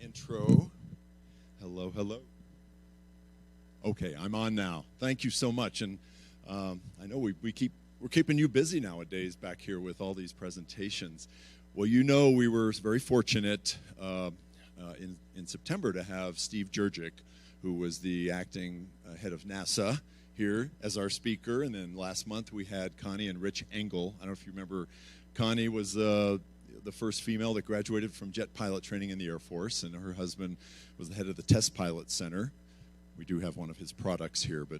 intro. Hello, hello. Okay, I'm on now. Thank you so much. And I know we're keeping you busy nowadays back here with all these presentations. Well, you know, we were very fortunate in September to have Steve Jurczyk, who was the acting head of NASA, here as our speaker. And then last month we had Connie and Rich Engel. I don't know if you remember, Connie was the first female that graduated from jet pilot training in the Air Force, and her husband was the head of the Test Pilot Center. We do have one of his products here, but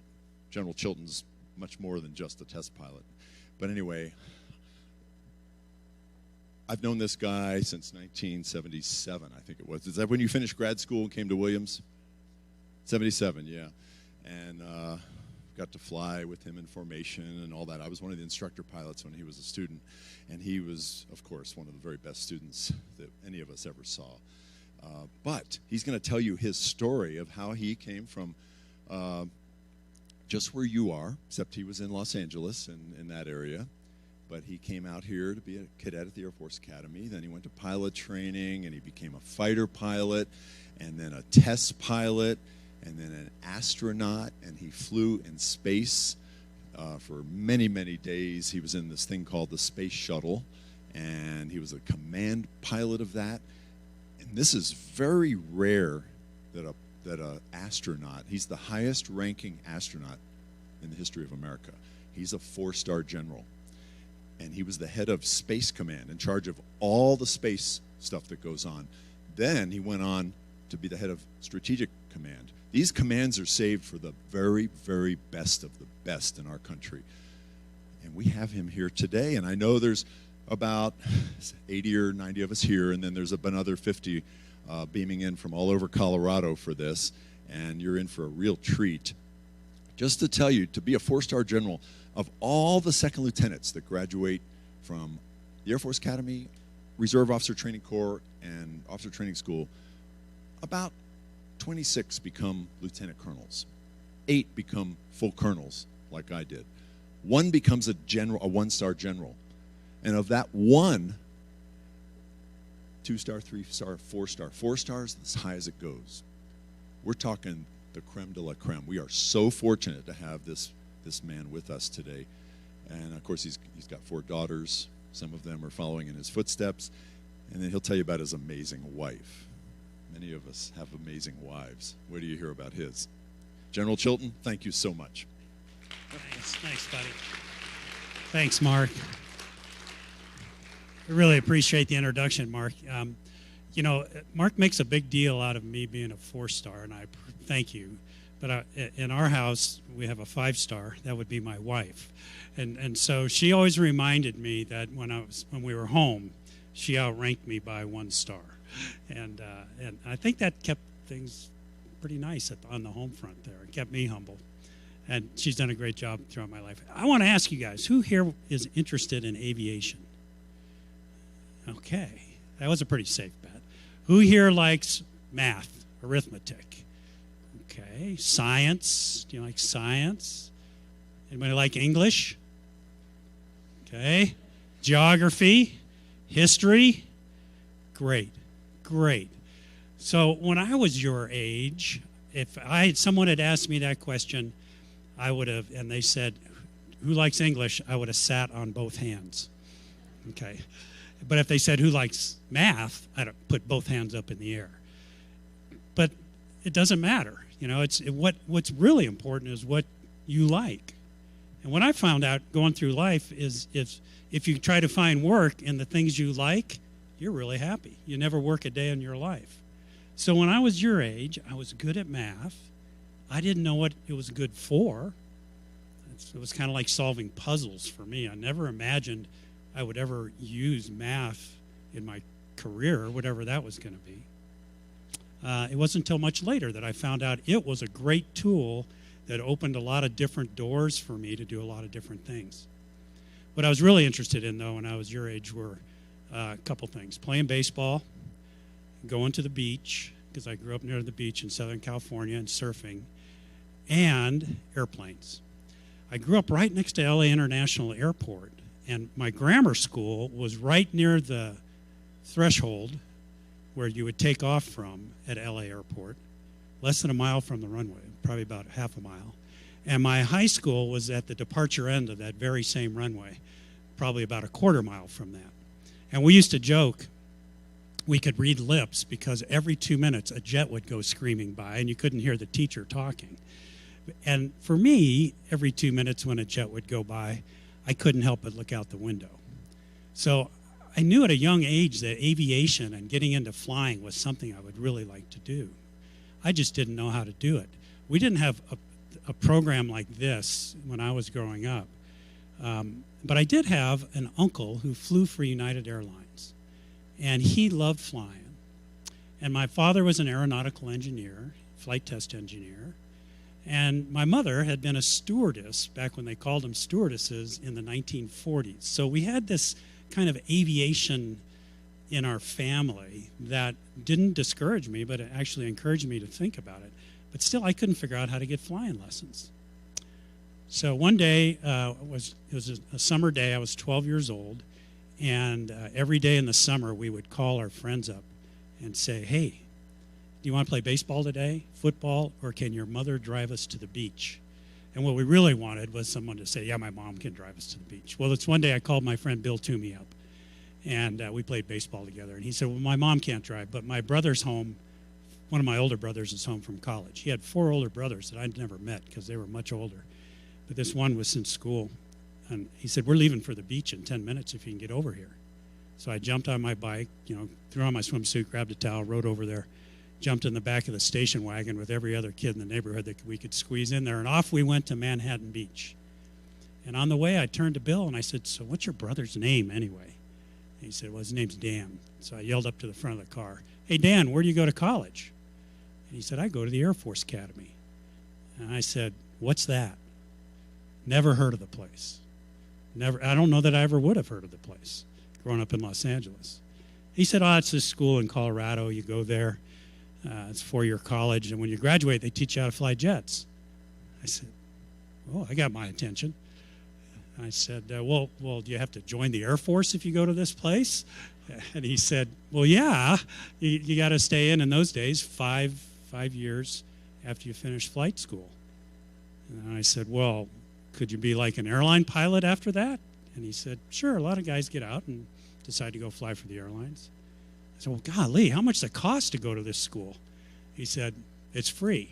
General Chilton's much more than just a test pilot. But anyway, I've known this guy since 1977, I think it was. Is that when you finished grad school and came to Williams? 77, yeah. And got to fly with him in formation and all that. I was one of the instructor pilots when he was a student, and he was, of course, one of the very best students that any of us ever saw. But he's going to tell you his story of how he came from just where you are, except he was in Los Angeles and in that area. But he came out here to be a cadet at the Air Force Academy. Then he went to pilot training, and he became a fighter pilot, and then a test pilot, and then an astronaut, and he flew in space for many, many days. He was in this thing called the Space Shuttle, and he was a command pilot of that. And this is very rare that a astronaut, he's the highest ranking astronaut in the history of America. He's a 4-star general. And he was the head of Space Command, in charge of all the space stuff that goes on. Then he went on to be the head of Strategic Command. These commands are saved for the very, very best of the best in our country. And we have him here today, and I know there's about 80 or 90 of us here, and then there's another 50 beaming in from all over Colorado for this, and you're in for a real treat. Just to tell you, to be a 4-star general, of all the second lieutenants that graduate from the Air Force Academy, Reserve Officer Training Corps, and Officer Training School, about 26 become lieutenant colonels. 8 become full colonels, like I did. 1 becomes a 1-star general. And of that 1, 2-star, 3-star, 4-star. 4 stars, as high as it goes. We're talking the creme de la creme. We are so fortunate to have this man with us today. And of course, he's got 4 daughters. Some of them are following in his footsteps. And then he'll tell you about his amazing wife. Many of us have amazing wives. Where do you hear about his? General Chilton, thank you so much. Thanks, buddy. Thanks, Mark. I really appreciate the introduction, Mark. You know, Mark makes a big deal out of me being a 4-star, and I thank you. But in our house, we have a 5-star. That would be my wife, and so she always reminded me that when we were home, she outranked me by 1 star, and I think that kept things pretty nice on the home front there. It kept me humble, and she's done a great job throughout my life. I want to ask you guys, who here is interested in aviation? Okay, that was a pretty safe bet. Who here likes math, arithmetic? Okay, science. Do you like science? Anybody like English? Okay, geography, history. Great, great. So when I was your age, if someone had asked me that question, I would have, and they said, "Who likes English?" I would have sat on both hands. Okay, but if they said, "Who likes math?" I'd have put both hands up in the air. But it doesn't matter. You know, what's really important is what you like. And what I found out going through life is if you try to find work in the things you like, you're really happy. You never work a day in your life. So when I was your age, I was good at math. I didn't know what it was good for. It was kind of like solving puzzles for me. I never imagined I would ever use math in my career, or whatever that was going to be. It wasn't until much later that I found out it was a great tool that opened a lot of different doors for me to do a lot of different things. What I was really interested in, though, when I was your age were a couple things. Playing baseball, going to the beach, because I grew up near the beach in Southern California, and surfing, and airplanes. I grew up right next to LA International Airport, and my grammar school was right near the threshold where you would take off from at LA Airport, less than a mile from the runway, probably about half a mile. And my high school was at the departure end of that very same runway, probably about a quarter mile from that. And we used to joke we could read lips because every 2 minutes a jet would go screaming by and you couldn't hear the teacher talking. And for me, every 2 minutes when a jet would go by, I couldn't help but look out the window. So I knew at a young age that aviation and getting into flying was something I would really like to do. I just didn't know how to do it. We didn't have a program like this when I was growing up. But I did have an uncle who flew for United Airlines, and he loved flying. And my father was an aeronautical engineer, flight test engineer, and my mother had been a stewardess back when they called them stewardesses in the 1940s. So we had this kind of aviation in our family that didn't discourage me, but it actually encouraged me to think about it. But still, I couldn't figure out how to get flying lessons. So one day, it was a summer day, I was 12 years old, and every day in the summer we would call our friends up and say, hey, do you want to play baseball today, football, or can your mother drive us to the beach? And what we really wanted was someone to say, yeah, my mom can drive us to the beach. Well, it's one day I called my friend Bill Toomey up, and we played baseball together. And he said, well, my mom can't drive, but my brother's home. One of my older brothers is home from college. He had 4 older brothers that I'd never met because they were much older. But this one was in school. And he said, we're leaving for the beach in 10 minutes if you can get over here. So I jumped on my bike, threw on my swimsuit, grabbed a towel, rode over there, jumped in the back of the station wagon with every other kid in the neighborhood that we could squeeze in there. And off we went to Manhattan Beach. And on the way, I turned to Bill and I said, so what's your brother's name anyway? And he said, well, his name's Dan. So I yelled up to the front of the car, hey, Dan, where do you go to college? And he said, I go to the Air Force Academy. And I said, what's that? Never heard of the place. Never. I don't know that I ever would have heard of the place growing up in Los Angeles. He said, oh, it's this school in Colorado. You go there. It's 4-year college. And when you graduate, they teach you how to fly jets. I said, oh, I got my attention. I said, well, do you have to join the Air Force if you go to this place? And he said, well, yeah, you got to stay in those days 5 years after you finish flight school. And I said, well, could you be like an airline pilot after that? And he said, sure, a lot of guys get out and decide to go fly for the airlines. I said, well, golly, how much does it cost to go to this school? He said, it's free.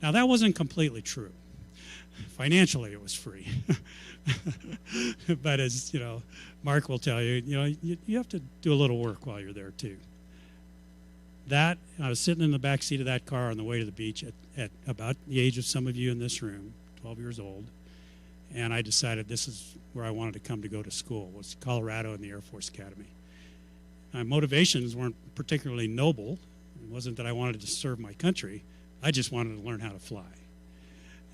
Now, that wasn't completely true. Financially, it was free. But as, Mark will tell you, you have to do a little work while you're there, too. I was sitting in the back seat of that car on the way to the beach at about the age of some of you in this room, 12 years old, and I decided this is where I wanted to come to go to school, was Colorado and the Air Force Academy. My motivations weren't particularly noble. It wasn't that I wanted to serve my country. I just wanted to learn how to fly.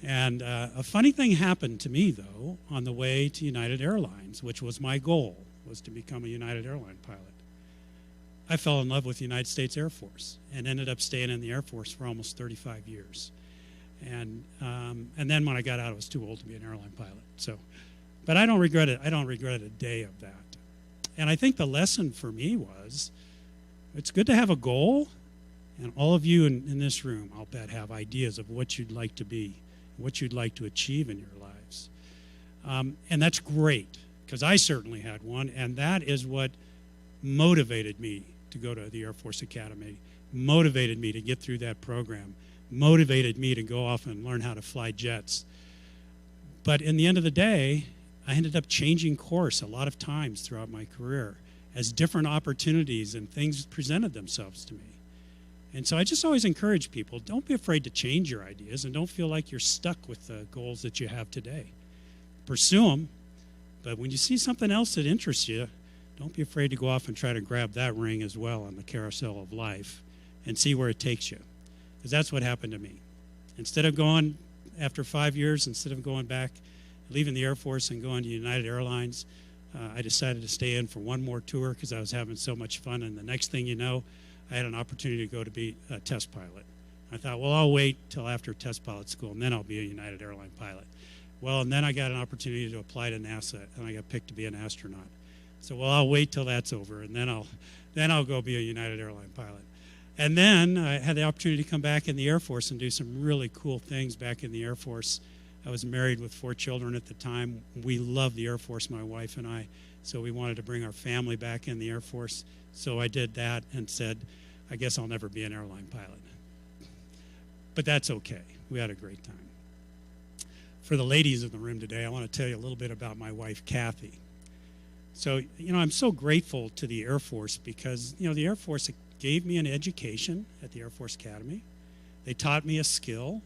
And a funny thing happened to me, though, on the way to United Airlines, which was my goal, was to become a United Airline pilot. I fell in love with the United States Air Force and ended up staying in the Air Force for almost 35 years. And then when I got out, I was too old to be an airline pilot. So, but I don't regret it. I don't regret a day of that. And I think the lesson for me was, it's good to have a goal. And all of you in this room, I'll bet, have ideas of what you'd like to be, what you'd like to achieve in your lives. And that's great, because I certainly had one. And that is what motivated me to go to the Air Force Academy, motivated me to get through that program, motivated me to go off and learn how to fly jets. But in the end of the day, I ended up changing course a lot of times throughout my career as different opportunities and things presented themselves to me. And so I just always encourage people, don't be afraid to change your ideas and don't feel like you're stuck with the goals that you have today. Pursue them, but when you see something else that interests you, don't be afraid to go off and try to grab that ring as well on the carousel of life and see where it takes you. Because that's what happened to me. Instead of going, after 5 years, instead of going back, leaving the Air Force and going to United Airlines, I decided to stay in for one more tour because I was having so much fun. And the next thing you know, I had an opportunity to go to be a test pilot. I thought, well, I'll wait till after test pilot school, and then I'll be a United Airline pilot. Well, and then I got an opportunity to apply to NASA, and I got picked to be an astronaut. So, well, I'll wait till that's over, and then Then I'll go be a United Airline pilot. And then I had the opportunity to come back in the Air Force and do some really cool things back in the Air Force. I was married with 4 children at the time. We loved the Air Force, my wife and I, so we wanted to bring our family back in the Air Force. So I did that and said, I guess I'll never be an airline pilot. But that's okay. We had a great time. For the ladies in the room today, I want to tell you a little bit about my wife, Kathy. So, I'm so grateful to the Air Force because, the Air Force gave me an education at the Air Force Academy. They taught me a skill,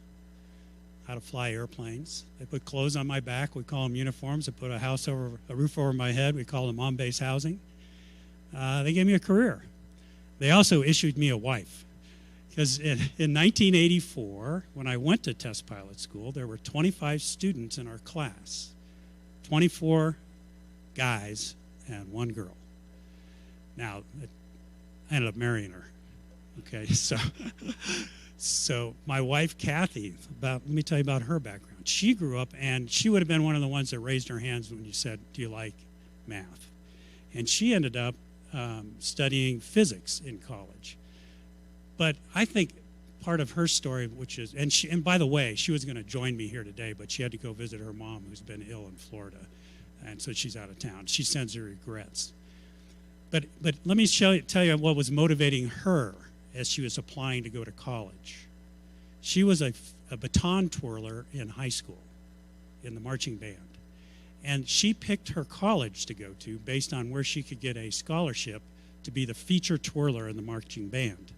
how to fly airplanes. They put clothes on my back. We call them uniforms. They put a roof over my head. We call them on-base housing. They gave me a career. They also issued me a wife. Because in 1984, when I went to test pilot school, there were 25 students in our class, 24 guys and 1 girl. Now, I ended up marrying her. Okay, so my wife, Kathy, let me tell you about her background. She grew up, and she would have been one of the ones that raised her hands when you said, do you like math? And she ended up studying physics in college. But I think part of her story, and by the way, she was going to join me here today, but she had to go visit her mom who's been ill in Florida, and so she's out of town. She sends her regrets. But let me tell you what was motivating her as she was applying to go to college. She was a baton twirler in high school in the marching band. And she picked her college to go to based on where she could get a scholarship to be the feature twirler in the marching band.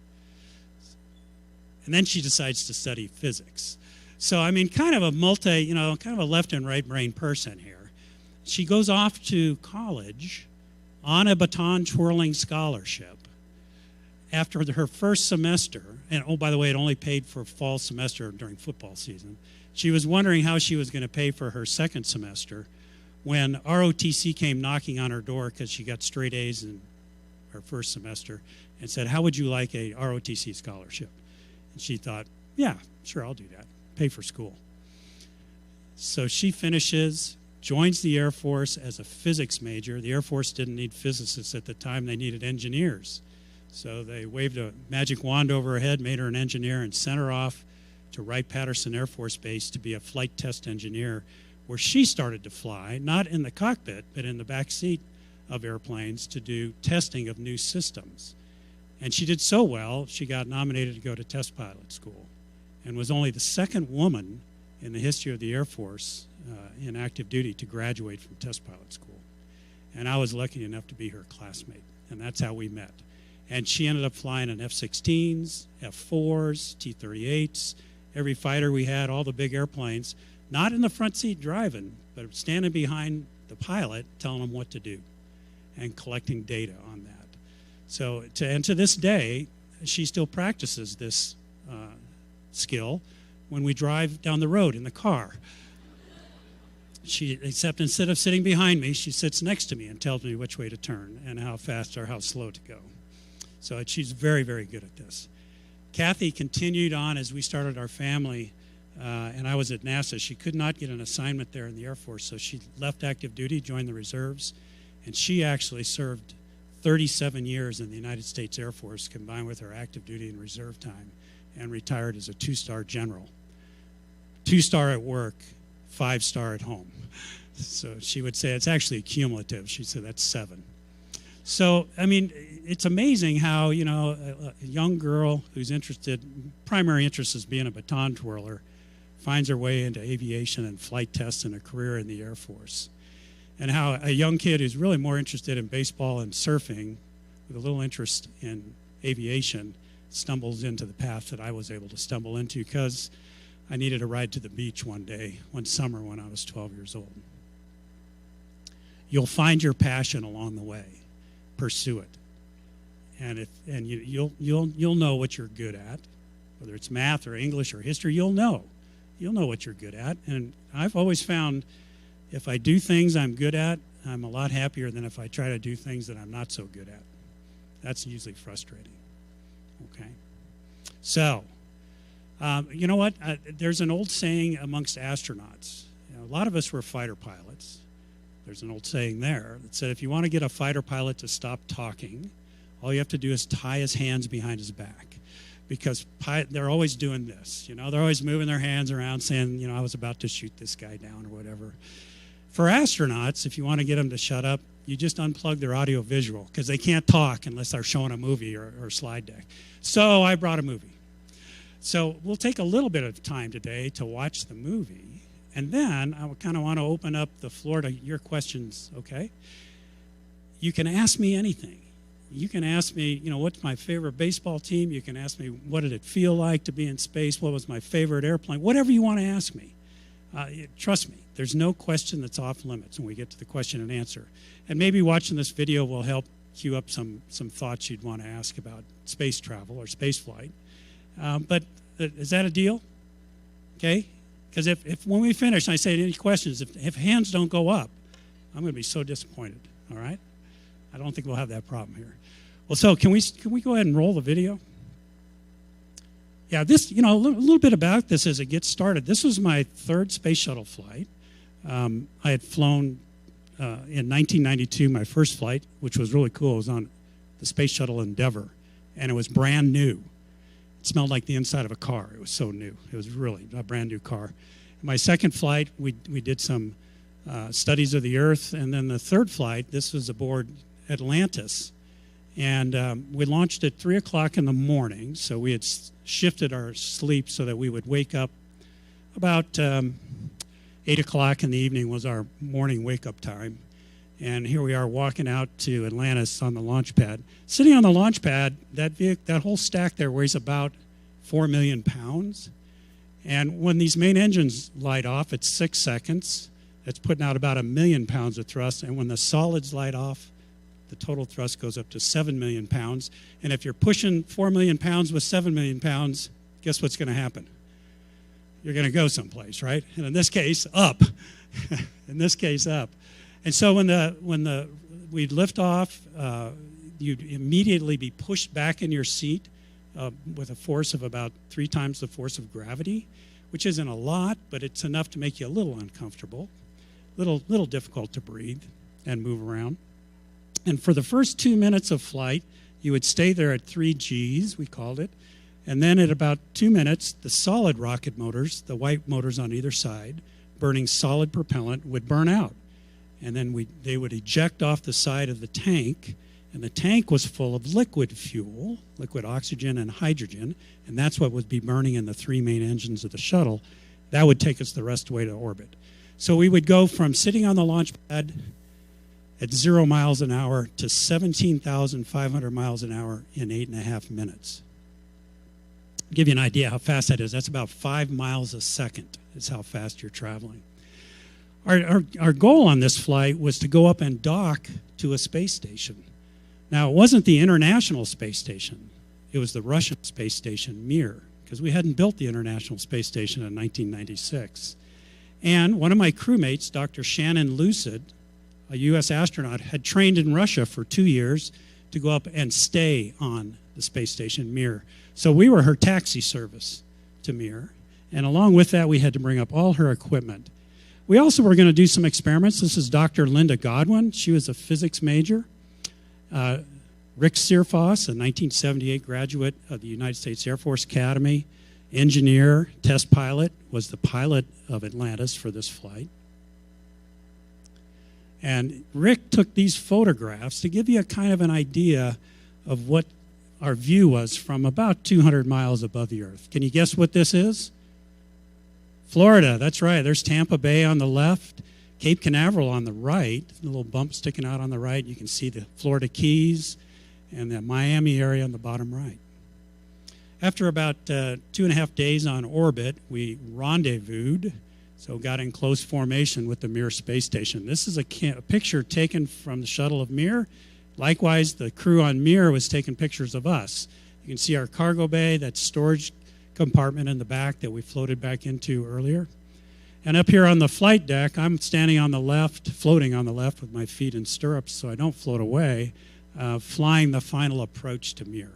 And then she decides to study physics. So, kind of a kind of a left and right brain person here. She goes off to college on a baton twirling scholarship after her first semester. And, oh, by the way, it only paid for fall semester during football season. She was wondering how she was going to pay for her second semester when ROTC came knocking on her door because she got straight A's in her first semester and said, how would you like a ROTC scholarship? And she thought, yeah, sure, I'll do that. Pay for school. So she finishes, joins the Air Force as a physics major. The Air Force didn't need physicists at the time. They needed engineers. So they waved a magic wand over her head, made her an engineer, and sent her off to Wright-Patterson Air Force Base to be a flight test engineer, where she started to fly, not in the cockpit, but in the back seat of airplanes to do testing of new systems. And she did so well, she got nominated to go to test pilot school and was only the second woman in the history of the Air Force in active duty to graduate from test pilot school. And I was lucky enough to be her classmate, and that's how we met. And she ended up flying in F-16s, F-4s, T-38s, every fighter we had, all the big airplanes, not in the front seat driving, but standing behind the pilot telling him what to do and collecting data on that. So, to this day, she still practices this skill when we drive down the road in the car. Except instead of sitting behind me, she sits next to me and tells me which way to turn and how fast or how slow to go. So she's very, very good at this. Kathy continued on as we started our family, and I was at NASA. She could not get an assignment there in the Air Force, so she left active duty, joined the reserves, and she actually served 37 years in the United States Air Force, combined with her active duty and reserve time, and retired as a 2-star general. 2-star at work, 5-star at home. So she would say it's actually cumulative. She said that's 7. So, it's amazing how, a young girl whose primary interest is being a baton twirler, finds her way into aviation and flight tests and a career in the Air Force. And how a young kid who's really more interested in baseball and surfing, with a little interest in aviation, stumbles into the path that I was able to stumble into because I needed a ride to the beach one summer when I was 12 years old. You'll find your passion along the way. Pursue it. And you'll know what you're good at, whether it's math or English or history. You'll know what you're good at. And I've always found if I do things I'm good at, I'm a lot happier than if I try to do things that I'm not so good at. That's usually frustrating. Okay. So, you know what? There's an old saying amongst astronauts. A lot of us were fighter pilots. There's an old saying there that said if you want to get a fighter pilot to stop talking, All you have to do is tie his hands behind his back, because they're always doing this. You know, they're always moving their hands around saying, you know, I was about to shoot this guy down or whatever. For astronauts, if you want to get them to shut up, you just unplug their audio visual, because they can't talk unless they're showing a movie or slide deck. So I brought a movie. So we'll take a little bit of time today to watch the movie, and then I kind of want to open up the floor to your questions, okay? You can ask me anything. You can ask me, you know, what's my favorite baseball team? You can ask me, what did it feel like to be in space? What was my favorite airplane? Whatever you want to ask me. Trust me, there's no question that's off limits when we get to the question and answer. And maybe watching this video will help cue up some thoughts you'd want to ask about space travel or space flight. But is that a deal? Okay? Because if when we finish, I say any questions, if hands don't go up, I'm going to be so disappointed, all right? I don't think we'll have that problem here. Well, so can we go ahead and roll the video? Yeah, this, you know, a little bit about this as it gets started. This was my third space shuttle flight. I had flown in 1992, my first flight, which was really cool. It was on the Space Shuttle Endeavour, and it was brand new. It smelled like the inside of a car. It was so new. It was really a brand new car. My second flight, we did some studies of the Earth, and then the third flight, this was aboard Atlantis, and we launched at 3 o'clock in the morning, so we had shifted our sleep so that we would wake up about 8 o'clock in the evening was our morning wake-up time. And here we are walking out to Atlantis on the launch pad. Sitting on the launch pad, that whole stack there weighs about 4 million pounds. And when these main engines light off, it's 6 seconds. That's putting out about 1 million pounds of thrust. And when the solids light off, the total thrust goes up to 7 million pounds. And if you're pushing 4 million pounds with 7 million pounds, guess what's going to happen? You're going to go someplace, right? And in this case, up. In this case, up. And so when we'd lift off, you'd immediately be pushed back in your seat with a force of about 3 times the force of gravity, which isn't a lot, but it's enough to make you a little uncomfortable, little difficult to breathe and move around. And for the first 2 minutes of flight, you would stay there at 3 Gs, we called it. And then at about 2 minutes, the solid rocket motors, the white motors on either side, burning solid propellant, would burn out. And then they would eject off the side of the tank, and the tank was full of liquid fuel, liquid oxygen and hydrogen, and that's what would be burning in the 3 main engines of the shuttle. That would take us the rest of the way to orbit. So we would go from sitting on the launch pad at 0 miles an hour to 17,500 miles an hour in 8.5 minutes. I'll give you an idea how fast that is. That's about 5 miles a second is how fast you're traveling. Our goal on this flight was to go up and dock to a space station. Now, it wasn't the International Space Station. It was the Russian space station, Mir, because we hadn't built the International Space Station in 1996. And one of my crewmates, Dr. Shannon Lucid, a U.S. astronaut, had trained in Russia for 2 years to go up and stay on the space station, Mir. So we were her taxi service to Mir. And along with that, we had to bring up all her equipment. We also were going to do some experiments. This is Dr. Linda Godwin. She was a physics major. Rick Searfoss, a 1978 graduate of the United States Air Force Academy, engineer, test pilot, was the pilot of Atlantis for this flight. And Rick took these photographs to give you a kind of an idea of what our view was from about 200 miles above the Earth. Can you guess what this is? Florida, that's right. There's Tampa Bay on the left, Cape Canaveral on the right, a little bump sticking out on the right. You can see the Florida Keys and the Miami area on the bottom right. After about 2.5 days on orbit, we rendezvoused, so got in close formation with the Mir space station. This is a picture taken from the shuttle of Mir. Likewise, the crew on Mir was taking pictures of us. You can see our cargo bay, that storage compartment in the back that we floated back into earlier. And up here on the flight deck, I'm standing on the left, floating on the left with my feet in stirrups so I don't float away, flying the final approach to Mir.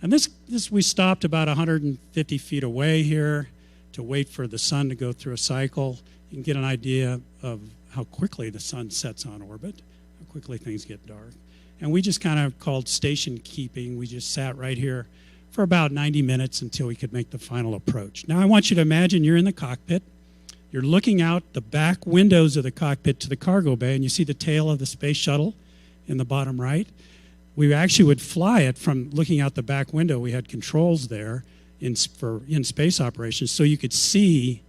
And this we stopped about 150 feet away here to wait for the sun to go through a cycle. You can get an idea of how quickly the sun sets on orbit, how quickly things get dark. And we just kind of called station keeping. We just sat right here for about 90 minutes until we could make the final approach. Now I want you to imagine you're in the cockpit. You're looking out the back windows of the cockpit to the cargo bay, and you see the tail of the space shuttle in the bottom right. We actually would fly it from looking out the back window. We had controls there in space operations, so you could see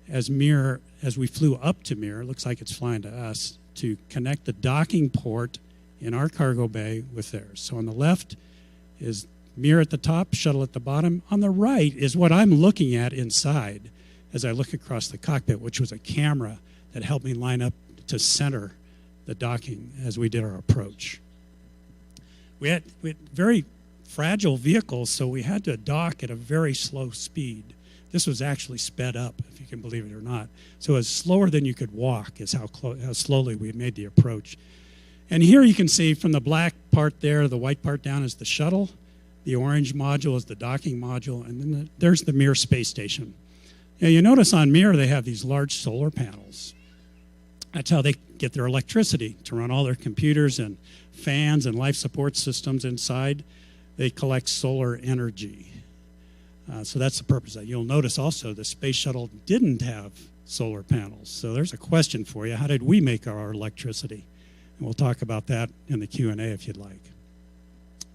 as we flew up to Mir, it looks like it's flying to us, to connect the docking port in our cargo bay with theirs. So on the left is Mir at the top, shuttle at the bottom. On the right is what I'm looking at inside as I look across the cockpit, which was a camera that helped me line up to center the docking as we did our approach. We had very fragile vehicles, so we had to dock at a very slow speed. This was actually sped up, if you can believe it or not. So it was slower than you could walk is how slowly we made the approach. And here you can see from the black part there, the white part down is the shuttle. The orange module is the docking module. And then there's the Mir space station. Now you notice on Mir they have these large solar panels. That's how they get their electricity to run all their computers and fans and life support systems inside. They collect solar energy. So that's the purpose of that. You'll notice also the space shuttle didn't have solar panels. So there's a question for you. How did we make our electricity? And we'll talk about that in the Q&A if you'd like.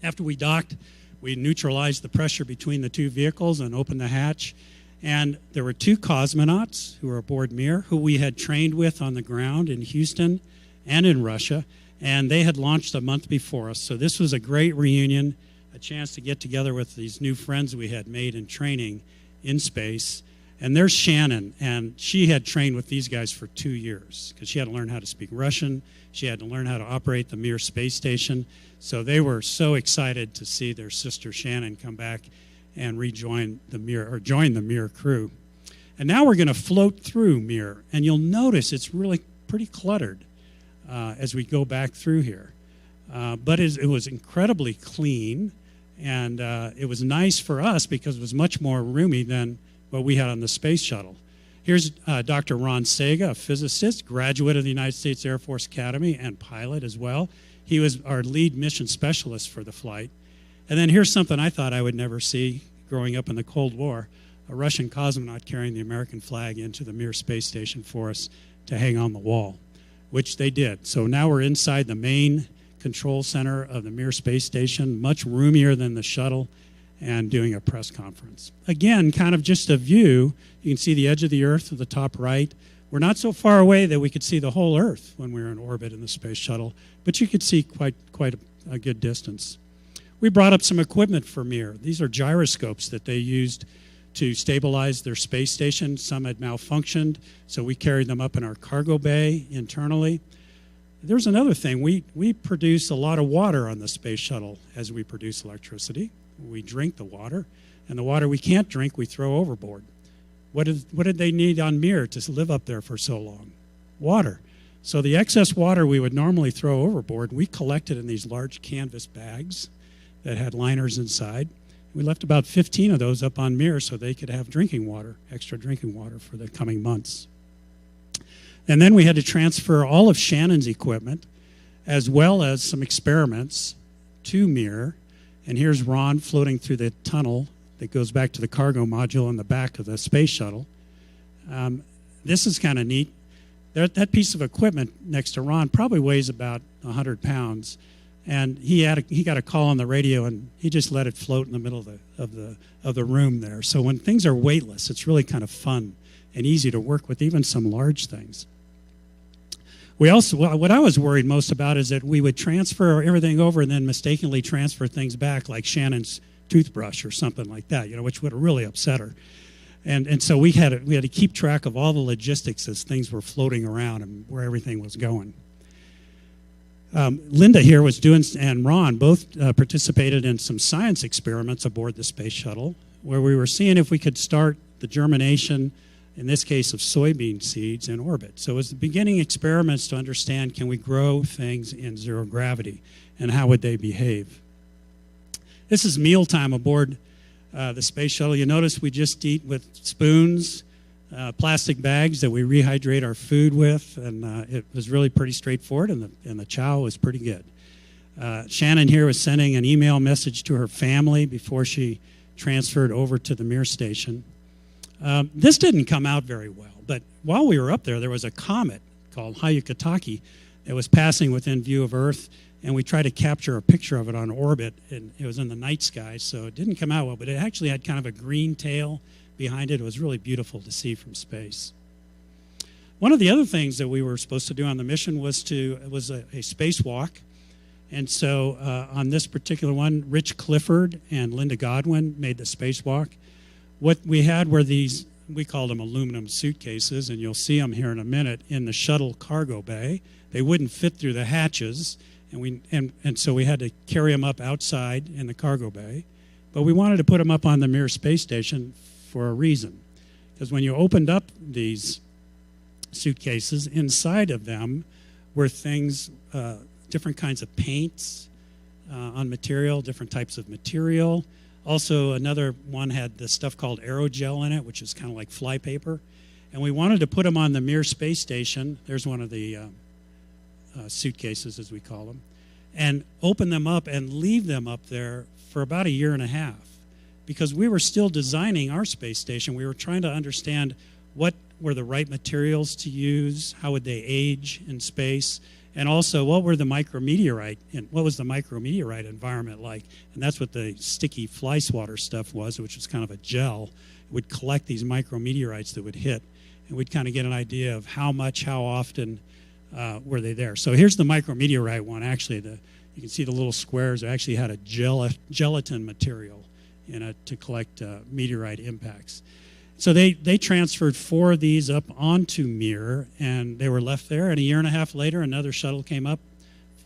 After we docked, we neutralized the pressure between the two vehicles and opened the hatch. And there were two cosmonauts who were aboard Mir, who we had trained with on the ground in Houston and in Russia. And they had launched a month before us. So this was a great reunion, a chance to get together with these new friends we had made in training in space. And there's Shannon, and she had trained with these guys for 2 years because she had to learn how to speak Russian. She had to learn how to operate the Mir space station. So they were so excited to see their sister Shannon come back and rejoin the Mir, or join the Mir crew. And now we're going to float through Mir, and you'll notice it's really pretty cluttered as we go back through here. But it was incredibly clean, and it was nice for us because it was much more roomy than what we had on the space shuttle. Here's Dr. Ron Sega, a physicist, graduate of the United States Air Force Academy and pilot as well. He was our lead mission specialist for the flight. And then here's something I thought I would never see growing up in the Cold War, a Russian cosmonaut carrying the American flag into the Mir space station for us to hang on the wall, which they did. So now we're inside the main control center of the Mir space station, much roomier than the shuttle, and doing a press conference. Again, kind of just a view. You can see the edge of the Earth at the top right. We're not so far away that we could see the whole Earth when we were in orbit in the space shuttle, but you could see quite a good distance. We brought up some equipment for Mir. These are gyroscopes that they used to stabilize their space station. Some had malfunctioned, so we carried them up in our cargo bay internally. There's another thing. We produce a lot of water on the space shuttle as we produce electricity. We drink the water, and the water we can't drink we throw overboard. What did they need on Mir to live up there for so long? Water. So the excess water we would normally throw overboard, we collected in these large canvas bags that had liners inside. We left about 15 of those up on Mir so they could have drinking water, extra drinking water for the coming months. And then we had to transfer all of Shannon's equipment as well as some experiments to Mir. And here's Ron floating through the tunnel that goes back to the cargo module in the back of the space shuttle. This is kind of neat. That piece of equipment next to Ron probably weighs about 100 pounds. And he got a call on the radio, and he just let it float in the middle of the room there. So when things are weightless, it's really kind of fun and easy to work with, even some large things. What I was worried most about is that we would transfer everything over and then mistakenly transfer things back, like Shannon's toothbrush or something like that, which would have really upset her. And so we had to keep track of all the logistics as things were floating around and where everything was going. Linda here and Ron both participated in some science experiments aboard the space shuttle where we were seeing if we could start the germination, in this case of soybean seeds, in orbit. So it was the beginning experiments to understand, can we grow things in zero gravity and how would they behave? This is mealtime aboard the space shuttle. You notice we just eat with spoons, plastic bags that we rehydrate our food with, and it was really pretty straightforward, and the chow was pretty good. Shannon here was sending an email message to her family before she transferred over to the Mir station. This didn't come out very well, but while we were up there, there was a comet called Hyakutake that was passing within view of Earth, and we tried to capture a picture of it on orbit, and it was in the night sky, so it didn't come out well, but it actually had kind of a green tail behind it. It was really beautiful to see from space. One of the other things that we were supposed to do on the mission was a spacewalk. And so on this particular one, Rich Clifford and Linda Godwin made the spacewalk. What we had were these, we called them aluminum suitcases, and you'll see them here in a minute, in the shuttle cargo bay. They wouldn't fit through the hatches, and so we had to carry them up outside in the cargo bay. But we wanted to put them up on the Mir space station for a reason. Because when you opened up these suitcases, inside of them were things, different kinds of paints on material, different types of material. Also, another one had this stuff called aerogel in it, which is kind of like flypaper. And we wanted to put them on the Mir space station. There's one of the suitcases, as we call them, and open them up and leave them up there for about a year and a half. Because we were still designing our space station. We were trying to understand what were the right materials to use, how would they age in space, and also what was the micrometeorite environment like. And that's what the sticky fly swatter stuff was, which was kind of a gel. It would collect these micrometeorites that would hit, and we'd kind of get an idea of how much, how often were they there. So here's the micrometeorite one. Actually, you can see the little squares actually had a gelatin material in it to collect meteorite impacts. So they transferred 4 of these up onto Mir, and they were left there. And a year and a half later, another shuttle came up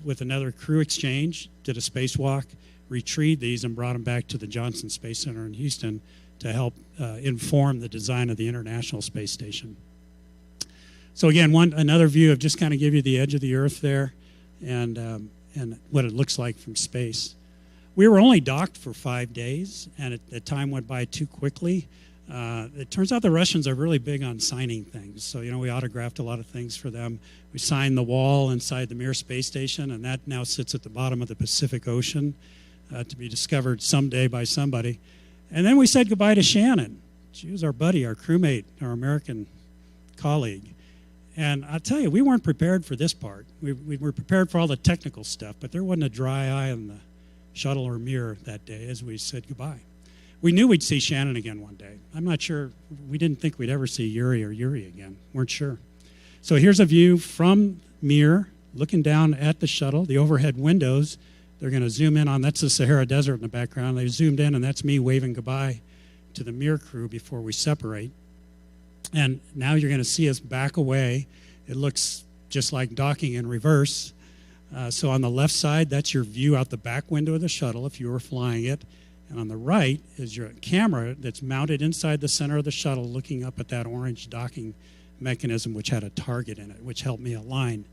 with another crew exchange, did a spacewalk, retrieved these, and brought them back to the Johnson Space Center in Houston to help inform the design of the International Space Station. So again, another view of just kind of give you the edge of the Earth there, and what it looks like from space. We were only docked for 5 days, and the time went by too quickly. It turns out the Russians are really big on signing things. So, we autographed a lot of things for them. We signed the wall inside the Mir space station, and that now sits at the bottom of the Pacific Ocean to be discovered someday by somebody. And then we said goodbye to Shannon. She was our buddy, our crewmate, our American colleague. And I'll tell you, we weren't prepared for this part. We were prepared for all the technical stuff, but there wasn't a dry eye on the shuttle or Mir that day as we said goodbye. We knew we'd see Shannon again one day. I'm not sure. We didn't think we'd ever see Yuri again. Weren't sure. So here's a view from Mir, looking down at the shuttle, the overhead windows. They're going to zoom in on, that's the Sahara Desert in the background. They zoomed in, and that's me waving goodbye to the Mir crew before we separate. And now you're going to see us back away. It looks just like docking in reverse. So on the left side, that's your view out the back window of the shuttle if you were flying it. And on the right is your camera that's mounted inside the center of the shuttle looking up at that orange docking mechanism which had a target in it, which helped me align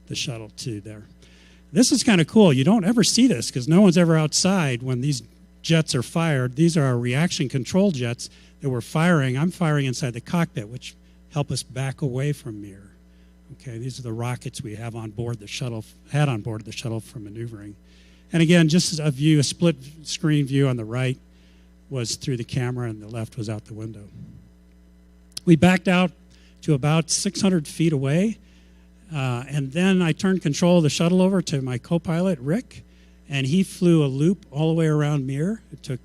the shuttle to there. This is kind of cool. You don't ever see this because no one's ever outside when these jets are fired. These are our reaction control jets that we're firing. I'm firing inside the cockpit, which help us back away from Mir. Okay, these are the rockets we have on board the shuttle, had on board the shuttle for maneuvering. And again, just a view, a split screen view on the right was through the camera and the left was out the window. We backed out to about 600 feet away, and then I turned control of the shuttle over to my co-pilot, Rick, and he flew a loop all the way around Mir. It took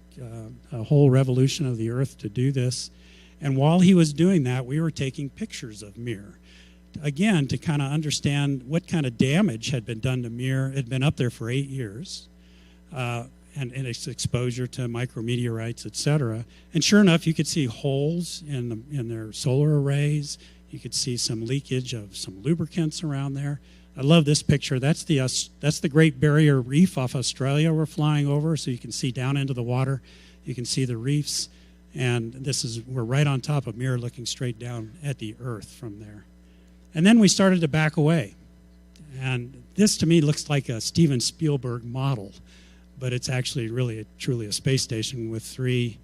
a whole revolution of the Earth to do this. And while he was doing that, we were taking pictures of Mir. Again, to kind of understand what kind of damage had been done to Mir. It had been up there for 8 years, and its exposure to micrometeorites, etc. And sure enough, you could see holes in their solar arrays. You could see some leakage of some lubricants around there. I love this picture. That's the Great Barrier Reef off Australia we're flying over, so you can see down into the water. You can see the reefs, and we're right on top of Mir, looking straight down at the Earth from there. And then we started to back away. And this, to me, looks like a Steven Spielberg model, but it's actually really truly a space station with 3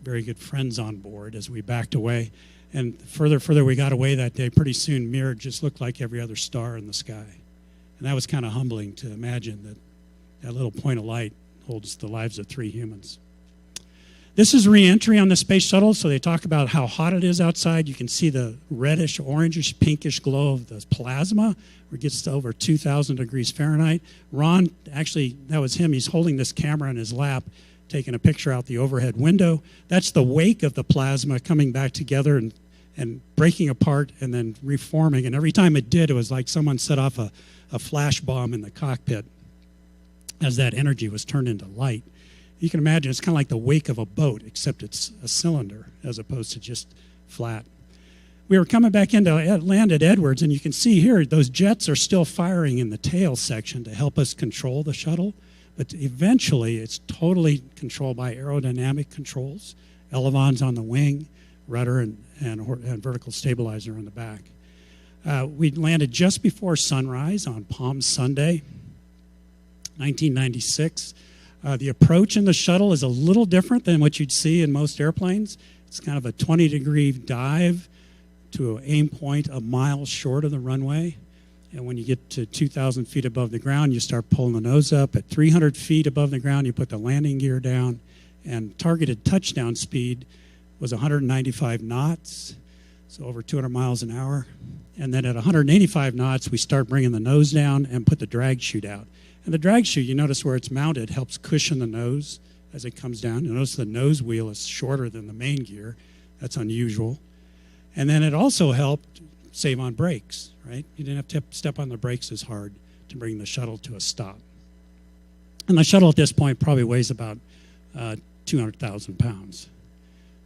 very good friends on board as we backed away. And further we got away that day, pretty soon Mir just looked like every other star in the sky. And that was kind of humbling to imagine that That little point of light holds the lives of 3 humans. This is re-entry on the space shuttle, so they talk about how hot it is outside. You can see the reddish, orangish, pinkish glow of the plasma, where it gets to over 2,000 degrees Fahrenheit. Ron, actually, that was him. He's holding this camera in his lap, taking a picture out the overhead window. That's the wake of the plasma coming back together and breaking apart and then reforming. And every time it did, it was like someone set off a flash bomb in the cockpit as that energy was turned into light. You can imagine it's kind of like the wake of a boat, except it's a cylinder as opposed to just flat. We were coming back into land at Edwards, and you can see here those jets are still firing in the tail section to help us control the shuttle. But eventually, it's totally controlled by aerodynamic controls, elevons on the wing, rudder, and vertical stabilizer on the back. We landed just before sunrise on Palm Sunday, 1996. The approach in the shuttle is a little different than what you'd see in most airplanes. It's kind of a 20-degree dive to an aim point a mile short of the runway. And when you get to 2,000 feet above the ground, you start pulling the nose up. At 300 feet above the ground, you put the landing gear down. And targeted touchdown speed was 195 knots, so over 200 miles an hour. And then at 185 knots, we start bringing the nose down and put the drag chute out. And the drag chute, you notice where it's mounted, helps cushion the nose as it comes down. You notice the nose wheel is shorter than the main gear. That's unusual. And then it also helped save on brakes, right? You didn't have to step on the brakes as hard to bring the shuttle to a stop. And the shuttle at this point probably weighs about 200,000 pounds.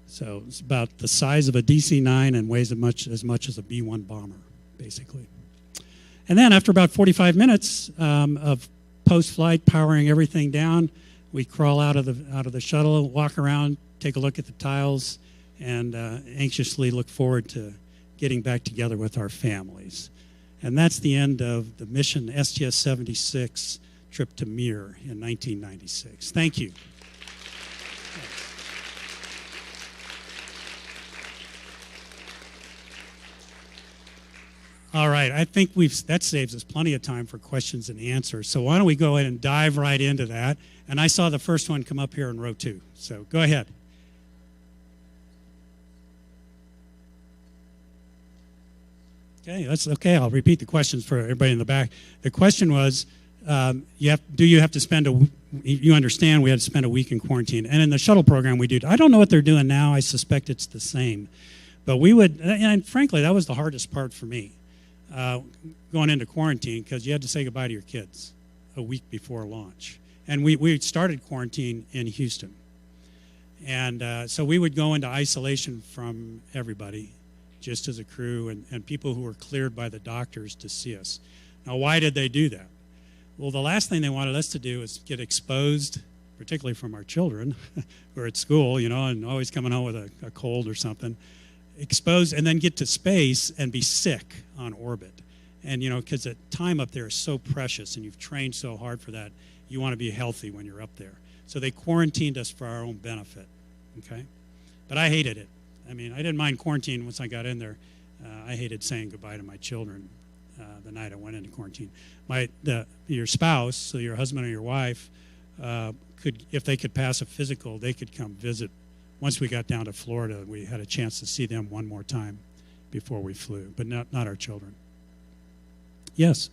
So it's about the size of a DC-9 and weighs as much as a B-1 bomber, basically. And then after about 45 minutes of post-flight powering everything down, we crawl out of the shuttle, walk around, take a look at the tiles, and anxiously look forward to getting back together with our families. And that's the end of the mission STS-76 trip to Mir in 1996. Thank you. All right, I think that saves us plenty of time for questions and answers. So why don't we go ahead and dive right into that? And I saw the first one come up here in row 2. So go ahead. Okay, I'll repeat the questions for everybody in the back. The question was, do you have to spend you understand we had to spend a week in quarantine. And in the shuttle program we do. I don't know what they're doing now. I suspect it's the same. But we would, and frankly, that was the hardest part for me. Going into quarantine, because you had to say goodbye to your kids a week before launch. And we started quarantine in Houston. And so we would go into isolation from everybody, just as a crew, and people who were cleared by the doctors to see us. Now, why did they do that? Well, the last thing they wanted us to do was get exposed, particularly from our children who are at school, and always coming home with a cold or something. Exposed and then get to space and be sick on orbit. And, because the time up there is so precious and you've trained so hard for that, you want to be healthy when you're up there. So they quarantined us for our own benefit, okay? But I hated it. I mean, I didn't mind quarantine once I got in there. I hated saying goodbye to my children the night I went into quarantine. Your spouse, so your husband or your wife, if they could pass a physical, they could come visit. Once we got down to Florida, we had a chance to see them one more time before we flew, but not our children. Yes?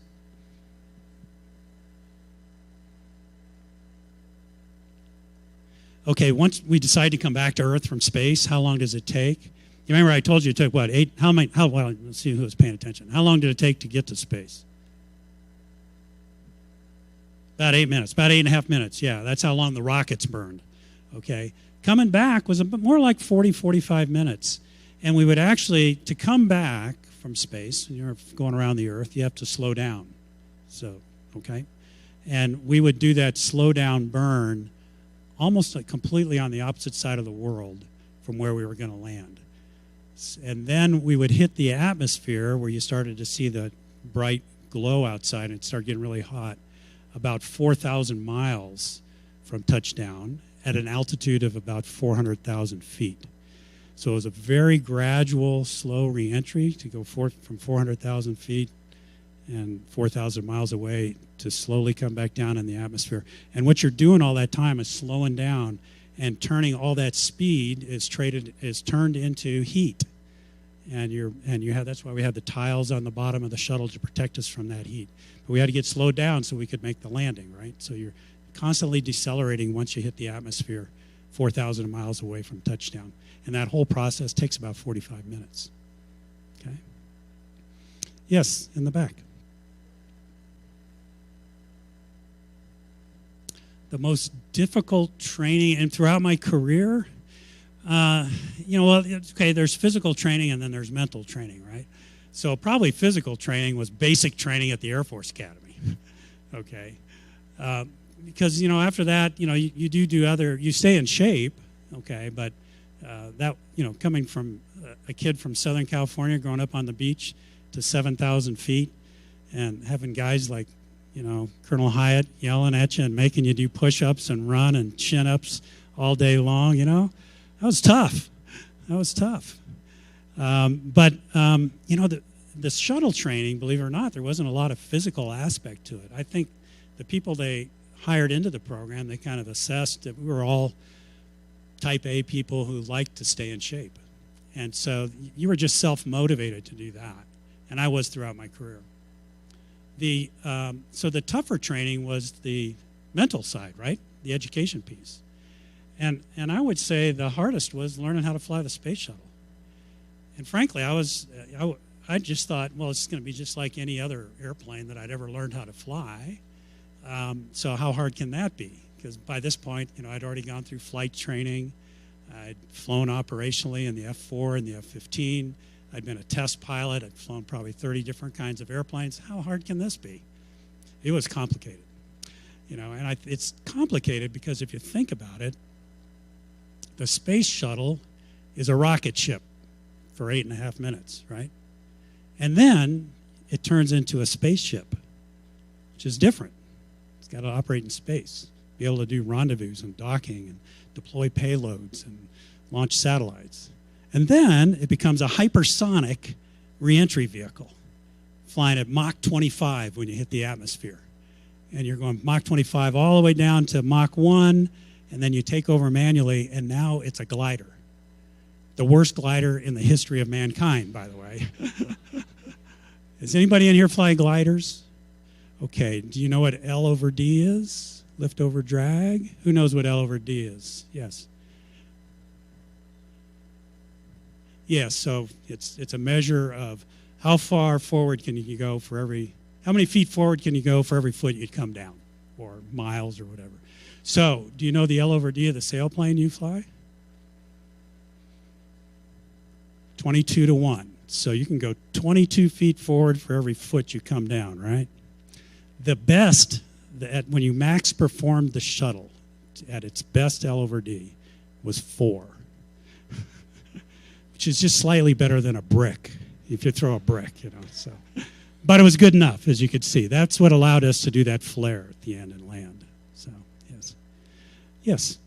Okay, once we decide to come back to Earth from space, how long does it take? You remember I told you it took, what, 8? Well, let's see who was paying attention. How long did it take to get to space? About 8 minutes, about 8.5 minutes. Yeah, that's how long the rockets burned, okay? Coming back was more like 40, 45 minutes. And we would actually, to come back from space, when you're going around the Earth, you have to slow down. So, okay? And we would do that slow down burn almost like completely on the opposite side of the world from where we were going to land. And then we would hit the atmosphere where you started to see the bright glow outside and it started getting really hot, about 4,000 miles from touchdown at an altitude of about 400,000 feet. So it was a very gradual, slow reentry to go from 400,000 feet and 4,000 miles away to slowly come back down in the atmosphere. And what you're doing all that time is slowing down and turning all that speed is turned into heat. And you have, that's why we have the tiles on the bottom of the shuttle to protect us from that heat. But we had to get slowed down so we could make the landing, right? So you're constantly decelerating once you hit the atmosphere 4,000 miles away from touchdown. And that whole process takes about 45 minutes. Okay? Yes, in the back. The most difficult training, and throughout my career, okay, there's physical training and then there's mental training, right? So probably physical training was basic training at the Air Force Academy, okay? Because, after that, you stay in shape, okay, but coming from a kid from Southern California growing up on the beach to 7,000 feet and having guys like, Colonel Hyatt yelling at you and making you do push-ups and run and chin-ups all day long, that was tough. That was tough. But the shuttle training, believe it or not, there wasn't a lot of physical aspect to it. I think the people they hired into the program, they kind of assessed that we were all type A people who liked to stay in shape. And so you were just self-motivated to do that. And I was throughout my career. So the tougher training was the mental side, right? The education piece. And I would say the hardest was learning how to fly the space shuttle. And frankly, I just thought, well, it's going to be just like any other airplane that I'd ever learned how to fly. So how hard can that be? Because by this point, I'd already gone through flight training. I'd flown operationally in the F-4 and the F-15. I'd been a test pilot. I'd flown probably 30 different kinds of airplanes. How hard can this be? It was complicated. It's complicated because if you think about it, the space shuttle is a rocket ship for 8.5 minutes, right? And then it turns into a spaceship, which is different. It's got to operate in space, be able to do rendezvous and docking and deploy payloads and launch satellites. And then it becomes a hypersonic reentry vehicle, flying at Mach 25 when you hit the atmosphere. And you're going Mach 25 all the way down to Mach 1, and then you take over manually, and now it's a glider. The worst glider in the history of mankind, by the way. Is anybody in here flying gliders? Okay, do you know what L over D is? Lift over drag? Who knows what L over D is? Yes. Yes, so it's a measure of how far forward can you go for how many feet forward can you go for every foot you come down, or miles or whatever. So, do you know the L over D of the sailplane you fly? 22 to 1. So you can go 22 feet forward for every foot you come down, right? The best, when you max performed the shuttle at its best L over D, was 4. Which is just slightly better than a brick, if you throw a brick, So, but it was good enough, as you could see. That's what allowed us to do that flare at the end and land. So, yes. Yes?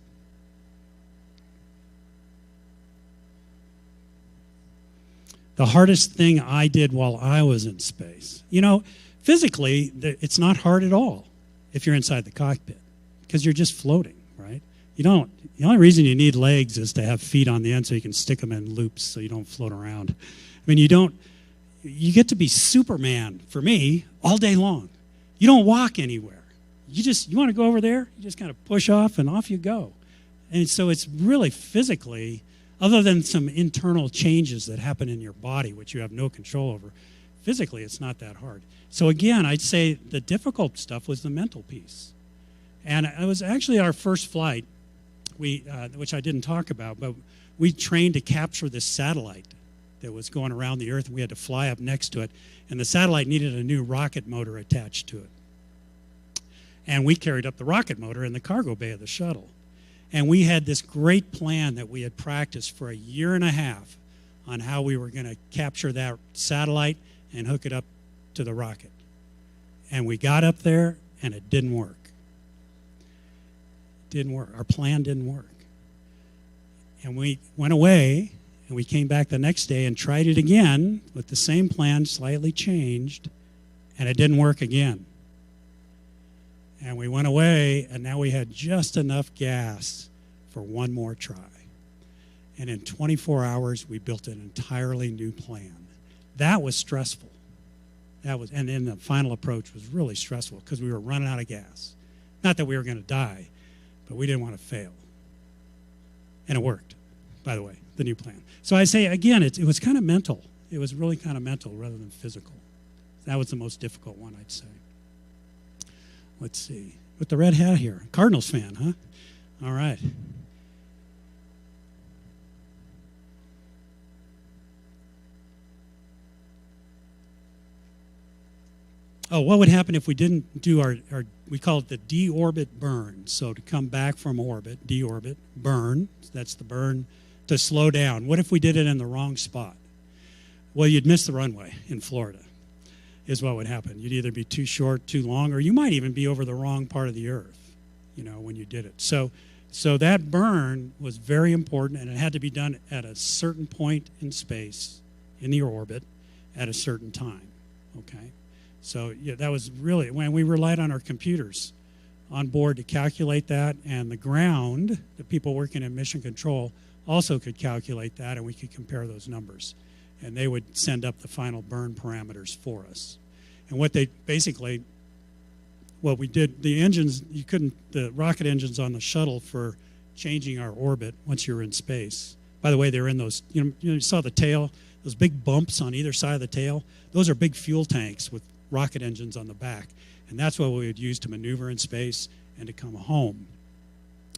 The hardest thing I did while I was in space. Physically, it's not hard at all if you're inside the cockpit, because you're just floating, right? The only reason you need legs is to have feet on the end so you can stick them in loops so you don't float around. You get to be Superman, for me, all day long. You don't walk anywhere. You want to go over there, you just kind of push off and off you go. And so it's really physically, other than some internal changes that happen in your body, which you have no control over, physically it's not that hard. So again, I'd say the difficult stuff was the mental piece. And it was actually our first flight, which I didn't talk about, but we trained to capture this satellite that was going around the Earth, and we had to fly up next to it. And the satellite needed a new rocket motor attached to it. And we carried up the rocket motor in the cargo bay of the shuttle. And we had this great plan that we had practiced for 1.5 years on how we were going to capture that satellite and hook it up to the rocket. And we got up there, and it didn't work. Didn't work. Our plan didn't work. And we went away, and we came back the next day and tried it again with the same plan, slightly changed, And it didn't work again. And we went away, and now we had just enough gas for one more try. And in 24 hours, we built an entirely new plan. That was stressful. And then the final approach was really stressful because we were running out of gas. Not that we were going to die, but we didn't want to fail. And it worked, by the way, the new plan. So I say, again, it was kind of mental. It was really kind of mental rather than physical. That was the most difficult one, I'd say. Let's see. With the red hat here. Cardinals fan, huh? All right. Oh, what would happen if we didn't do our we call it the deorbit burn. So to come back from orbit, deorbit, burn, that's the burn to slow down. What if we did it in the wrong spot? Well, you'd miss the runway in Florida, is what would happen. You'd either be too short, too long, or you might even be over the wrong part of the Earth, when you did it. So that burn was very important, and it had to be done at a certain point in space, in the orbit, at a certain time, okay? So yeah, that was really, when we relied on our computers on board to calculate that, and the ground, the people working in mission control, also could calculate that, and we could compare those numbers. And they would send up the final burn parameters for us. And what we did, the engines, the rocket engines on the shuttle for changing our orbit once you're in space. By the way, they're in those, you saw the tail, those big bumps on either side of the tail. Those are big fuel tanks with rocket engines on the back. And that's what we would use to maneuver in space and to come home.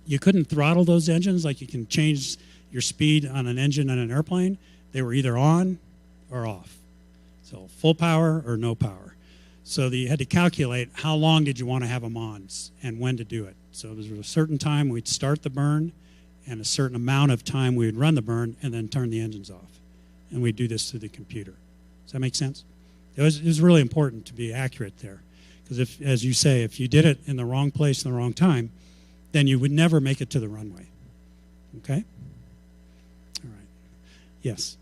You couldn't throttle those engines like you can change your speed on an engine on an airplane. They were either on or off. So full power or no power. So you had to calculate how long did you want to have them on and when to do it. So there was a certain time we'd start the burn and a certain amount of time we'd run the burn and then turn the engines off. And we'd do this through the computer. Does that make sense? It was really important to be accurate there. Because as you say, if you did it in the wrong place in the wrong time, then you would never make it to the runway. Okay? All right. Yes.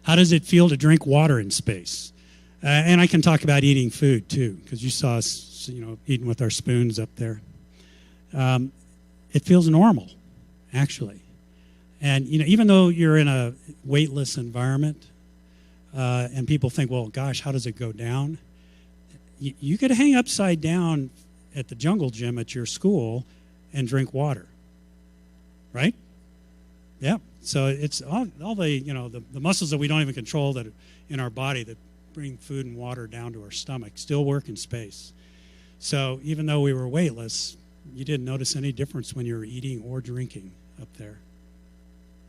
How does it feel to drink water in space? And I can talk about eating food too, because you saw us, eating with our spoons up there. It feels normal, actually. And even though you're in a weightless environment, and people think, well, gosh, how does it go down? You could hang upside down at the jungle gym at your school and drink water, right? Yeah. So it's all the the muscles that we don't even control that are in our body that bring food and water down to our stomach still work in space. So even though we were weightless, you didn't notice any difference when you were eating or drinking up there.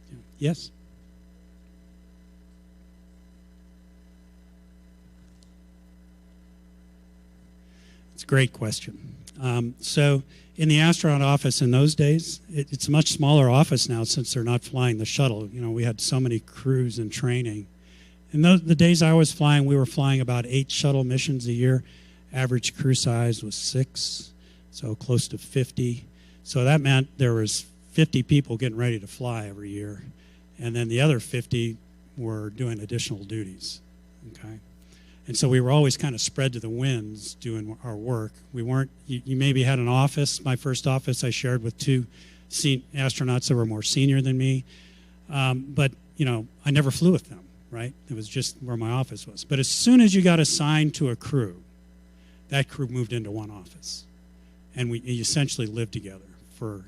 Yeah. Yes. It's a great question. So in the astronaut office in those days, it's a much smaller office now since they're not flying the shuttle. We had so many crews in training. And the days I was flying, we were flying about 8 shuttle missions a year. Average crew size was 6, so close to 50. So that meant there was 50 people getting ready to fly every year. And then the other 50 were doing additional duties, okay? And so we were always kind of spread to the winds doing our work. We weren't, you maybe had an office. My first office I shared with 2 astronauts that were more senior than me. But, I never flew with them, right? It was just where my office was. But as soon as you got assigned to a crew, that crew moved into one office. And we essentially lived together for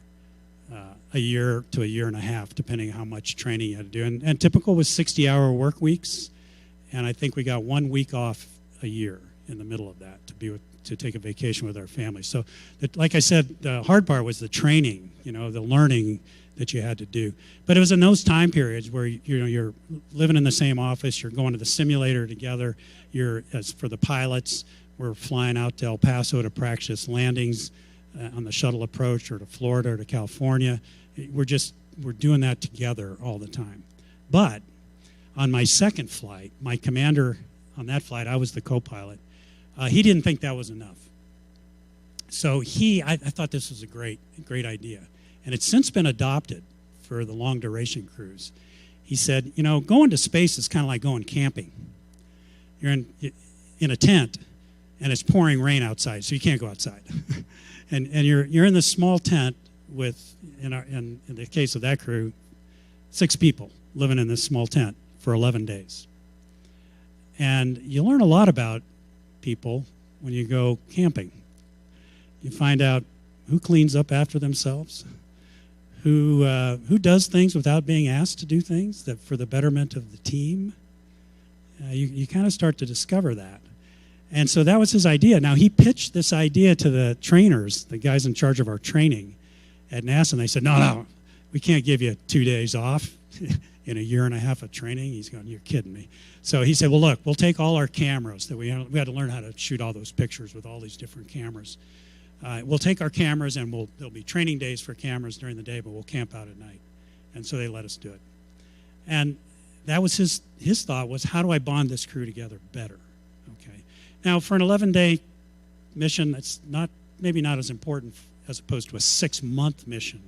a year to a year and a half, depending on how much training you had to do. And typical was 60-hour work weeks. And I think we got 1 week off a year in the middle of that to take a vacation with our family. So, like I said, the hard part was the training, the learning that you had to do. But it was in those time periods where you're living in the same office, you're going to the simulator together. As for the pilots, we're flying out to El Paso to practice landings on the shuttle approach, or to Florida or to California. We're doing that together all the time. But on my second flight, my commander on that flight, I was the co-pilot, he didn't think that was enough. So I thought this was a great idea. And it's since been adopted for the long duration cruise. He said, going to space is kind of like going camping. you're in a tent, and it's pouring rain outside, so you can't go outside. and you're in this small tent with, in the case of that crew, 6 people living in this small tent for 11 days. And you learn a lot about people when you go camping. You find out who cleans up after themselves, who does things without being asked to do things that for the betterment of the team. You kind of start to discover that. And so that was his idea. Now, he pitched this idea to the trainers, the guys in charge of our training at NASA, and they said, no, we can't give you 2 days off in a year and a half of training. He's going, you're kidding me. So he said, well, look, we'll take all our cameras that we had to learn how to shoot all those pictures with all these different cameras. We'll take our cameras, and there'll be training days for cameras during the day, but we'll camp out at night. And so they let us do it. And that was his thought was, how do I bond this crew together better? Okay. Now, for an 11-day mission, that's maybe not as important as opposed to a 6-month mission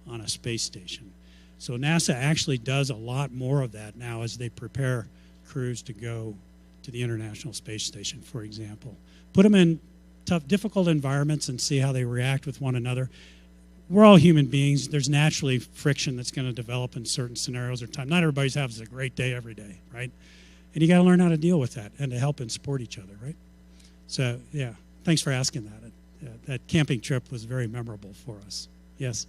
on a space station. So NASA actually does a lot more of that now as they prepare crews to go to the International Space Station, for example. Put them in tough, difficult environments and see how they react with one another. We're all human beings. There's naturally friction that's going to develop in certain scenarios or time. Not everybody has a great day every day, right? And you got to learn how to deal with that and to help and support each other, right? So, yeah, thanks for asking that. That camping trip was very memorable for us. Yes?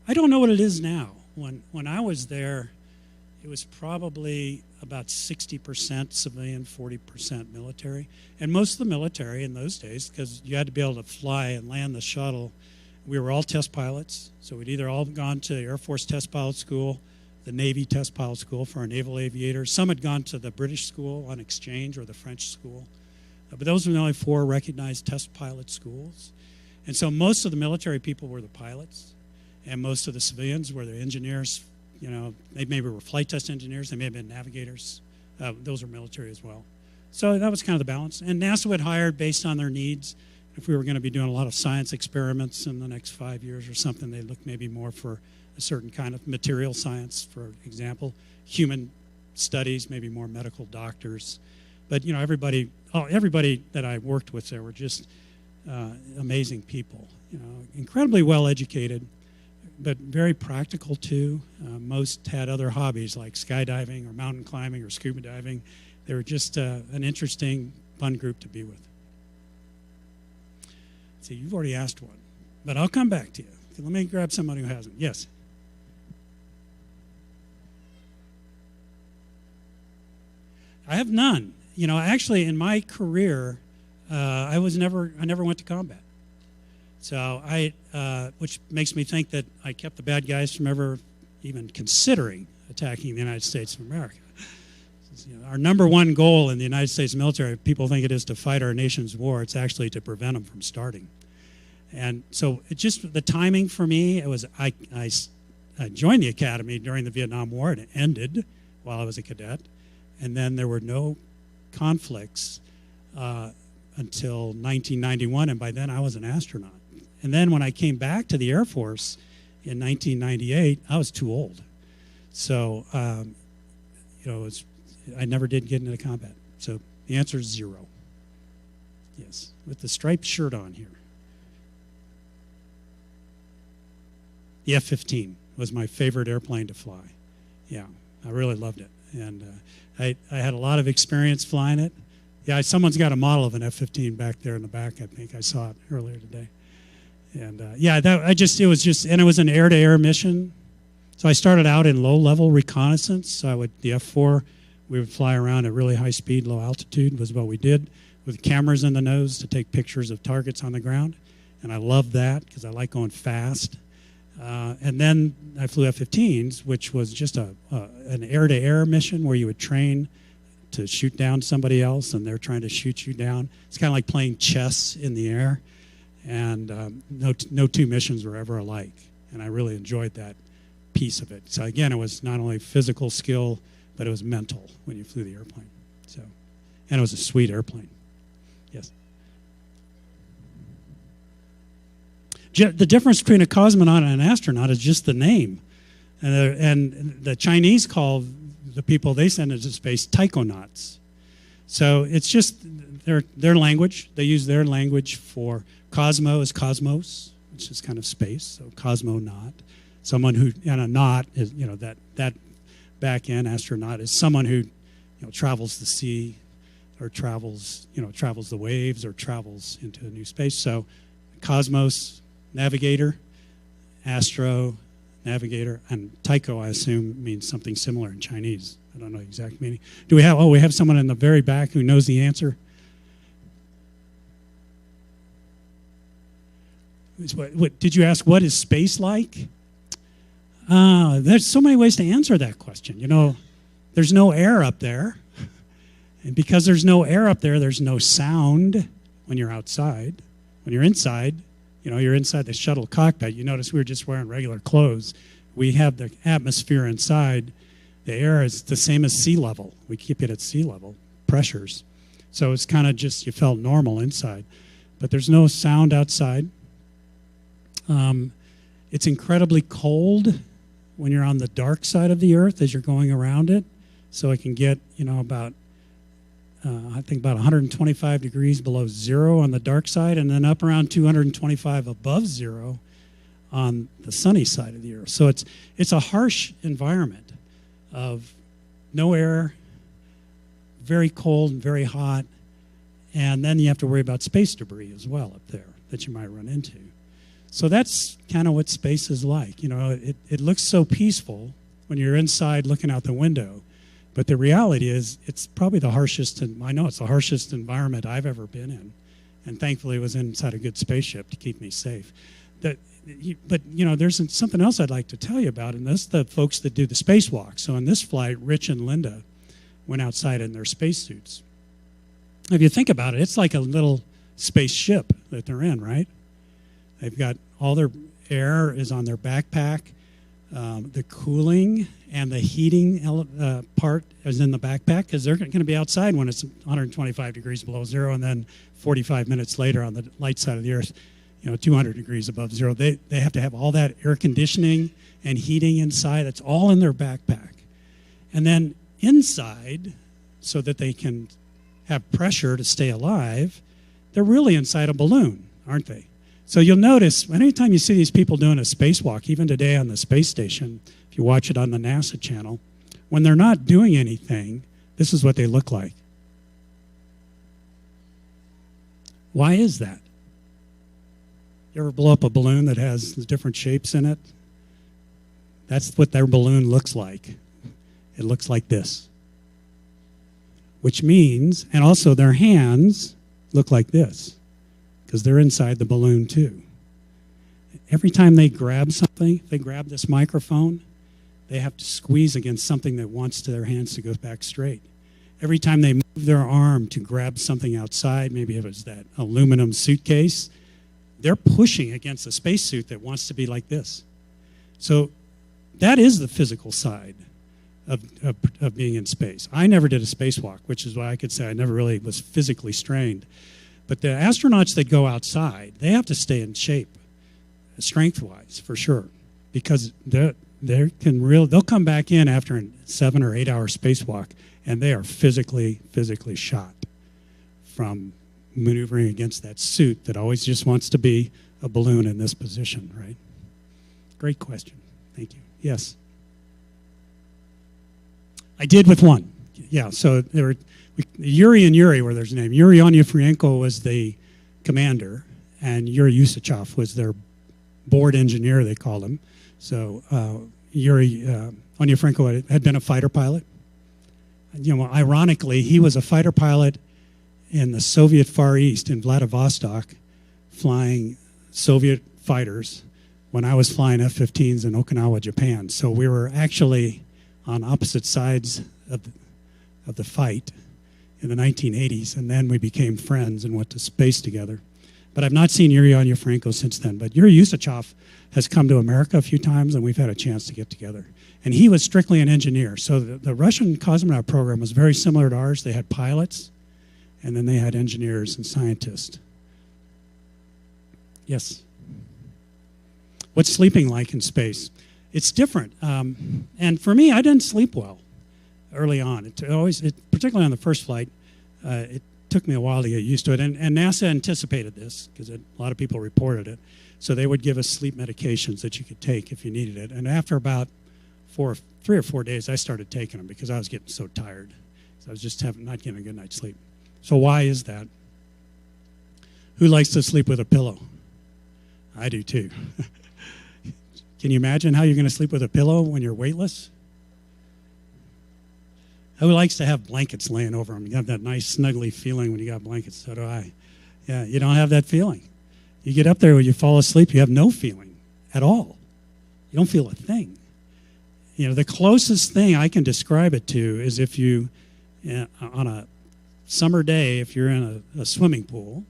I don't know what it is now. When I was there, it was probably about 60% civilian, 40% military. And most of the military in those days, because you had to be able to fly and land the shuttle, we were all test pilots. So we'd either all gone to Air Force Test Pilot School, the Navy Test Pilot School for our naval aviators. Some had gone to the British school on exchange or the French school. But those were the only 4 recognized test pilot schools. And so most of the military people were the pilots, and most of the civilians were the engineers. You know, they maybe were flight test engineers. They may have been navigators. Those were military as well. So that was kind of the balance. And NASA would hire based on their needs. If we were going to be doing a lot of science experiments in the next 5 years or something, they'd look maybe more for a certain kind of material science, for example. Human studies, maybe more medical doctors. But, you know, everybody that I worked with there were just amazing people. You know, incredibly well educated, but very practical too. Most had other hobbies like skydiving or mountain climbing or scuba diving. They were just an interesting, fun group to be with. See, you've already asked one, but I'll come back to you. Let me grab someone who hasn't. Yes? I have none. You know, actually, in my career, I never went to combat. So which makes me think that I kept the bad guys from ever even considering attacking the United States of America. You know, our number one goal in the United States military, people think it is to fight our nation's war. It's actually to prevent them from starting. And so it just, the timing for me, it was, I joined the academy during the Vietnam War, and it ended while I was a cadet. And then there were no conflicts until 1991, and by then I was an astronaut. And then when I came back to the Air Force in 1998, I was too old. So, you know, I never did get into combat. So the answer is 0. Yes, with the striped shirt on here. The F-15 was my favorite airplane to fly. Yeah, I really loved it. And I had a lot of experience flying it. Yeah, someone's got a model of an F-15 back there in the back. I think I saw it earlier today. And yeah, it was an air-to-air mission. So I started out in low-level reconnaissance. So the F-4, we would fly around at really high speed, low altitude was what we did, with cameras in the nose to take pictures of targets on the ground. And I loved that because I like going fast. And then I flew F-15s, which was just an air-to-air mission where you would train to shoot down somebody else, and they're trying to shoot you down. It's kind of like playing chess in the air. And no 2 missions were ever alike. And I really enjoyed that piece of it. So again, it was not only physical skill, but it was mental when you flew the airplane. So, and it was a sweet airplane. Yes. The difference between a cosmonaut and an astronaut is just the name. And the Chinese call the people they send into space Taikonauts. So it's just their language. They use their language for cosmo is cosmos, which is kind of space. So cosmonaut, someone who, and a naut is, you know, that back end astronaut is someone who, you know, travels the sea or travels the waves or travels into a new space. So cosmos, navigator, astro, navigator, and taiko, I assume, means something similar in Chinese. I don't know the exact meaning. Do we have someone in the very back who knows the answer? What did you ask? What is space like? There's so many ways to answer that question. You know, there's no air up there. And because there's no air up there, there's no sound when you're outside. When you're inside, you know, you're inside the shuttle cockpit. You notice we were just wearing regular clothes. We have the atmosphere inside. The air is the same as sea level. We keep it at sea level pressures. So it's kind of just, you felt normal inside. But there's no sound outside. It's incredibly cold when you're on the dark side of the Earth as you're going around it. So it can get, you know, about 125 degrees below zero on the dark side, and then up around 225 above zero on the sunny side of the Earth. So it's a harsh environment of no air, very cold and very hot, and then you have to worry about space debris as well up there that you might run into. So that's kind of what space is like. You know, it looks so peaceful when you're inside looking out the window, but the reality is it's probably the harshest, I know it's the harshest environment I've ever been in, and thankfully it was inside a good spaceship to keep me safe. But, you know, there's something else I'd like to tell you about, and that's the folks that do the spacewalk. So in this flight, Rich and Linda went outside in their spacesuits. If you think about it, it's like a little spaceship that they're in, right? They've got all their air is on their backpack. The cooling and the heating part is in the backpack because they're going to be outside when it's 125 degrees below zero, and then 45 minutes later on the light side of the Earth, you know, 200 degrees above zero. They have to have all that air conditioning and heating inside. It's all in their backpack. And then inside, so that they can have pressure to stay alive, they're really inside a balloon, aren't they? So you'll notice anytime you see these people doing a spacewalk, even today on the space station, if you watch it on the NASA channel, when they're not doing anything, this is what they look like. Why is that? You ever blow up a balloon that has different shapes in it? That's what their balloon looks like. It looks like this. Which means, and also their hands look like this, because they're inside the balloon too. Every time they grab something, they grab this microphone, they have to squeeze against something that wants their hands to go back straight. Every time they move their arm to grab something outside, maybe if it's that aluminum suitcase, they're pushing against a spacesuit that wants to be like this. So that is the physical side of being in space. I never did a spacewalk, which is why I could say I never really was physically strained. But the astronauts that go outside, they have to stay in shape, strength-wise, for sure, because they'll come back in after a 7 or 8 hour spacewalk, and they are physically shot from maneuvering against that suit that always just wants to be a balloon in this position, right? Great question. Thank you. Yes. I did with one. Yeah, so there were Yuri and Yuri were their name. Yuri Onufrienko was the commander, and Yuri Usachov was their board engineer, they called him. So Yuri Onufrienko had been a fighter pilot. You know, ironically, he was a fighter pilot in the Soviet Far East in Vladivostok, flying Soviet fighters when I was flying F-15s in Okinawa, Japan. So we were actually on opposite sides of the fight in the 1980s, and then we became friends and went to space together. But I've not seen Yuri Onufrienko since then. But Yuri Usachov has come to America a few times, and we've had a chance to get together. And he was strictly an engineer. So the Russian Cosmonaut program was very similar to ours. They had pilots, and then they had engineers and scientists. Yes? What's sleeping like in space? it's different. And for me, I didn't sleep well early on. Particularly on the first flight, it took me a while to get used to it. And NASA anticipated this because a lot of people reported it. So they would give us sleep medications that you could take if you needed it. And after about 3 or 4 days, I started taking them because I was getting so tired. So I was just not getting a good night's sleep. So why is that? Who likes to sleep with a pillow? I do too. Can you imagine how you're going to sleep with a pillow when you're weightless? Who likes to have blankets laying over them? You have that nice snuggly feeling when you got blankets. So do I. Yeah, you don't have that feeling. You get up there when you fall asleep, you have no feeling at all. You don't feel a thing. You know, the closest thing I can describe it to is if you, on a summer day, if you're in a swimming pool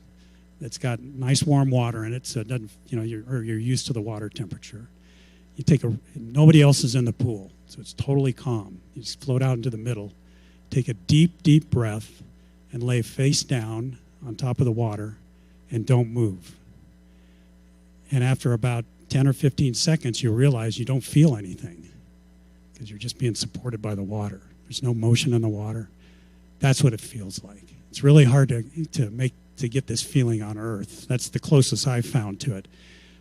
that's got nice warm water in it, so it doesn't, you're used to the water temperature. Nobody else is in the pool, so it's totally calm. You just float out into the middle, take a deep, deep breath, and lay face down on top of the water, and don't move. And after about 10 or 15 seconds, you realize you don't feel anything because you're just being supported by the water. There's no motion in the water. That's what it feels like. It's really hard to get this feeling on Earth. That's the closest I've found to it.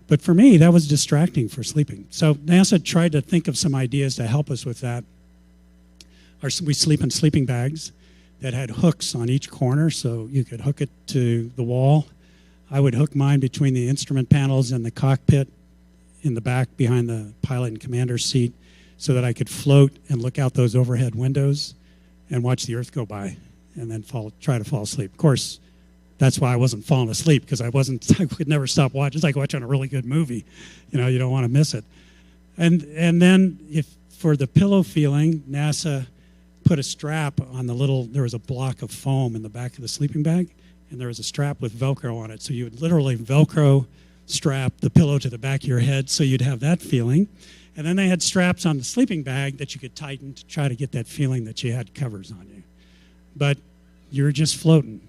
But for me, that was distracting for sleeping. So NASA tried to think of some ideas to help us with that. We sleep in sleeping bags that had hooks on each corner, so you could hook it to the wall. I would hook mine between the instrument panels and the cockpit in the back behind the pilot and commander's seat so that I could float and look out those overhead windows and watch the Earth go by and then try to fall asleep. Of course, that's why I wasn't falling asleep, because I could never stop watching. It's like watching a really good movie. You don't want to miss it. And then for the pillow feeling, NASA put a strap on there was a block of foam in the back of the sleeping bag, and there was a strap with Velcro on it. So you would literally Velcro strap the pillow to the back of your head so you'd have that feeling. And then they had straps on the sleeping bag that you could tighten to try to get that feeling that you had covers on you. But you were just floating,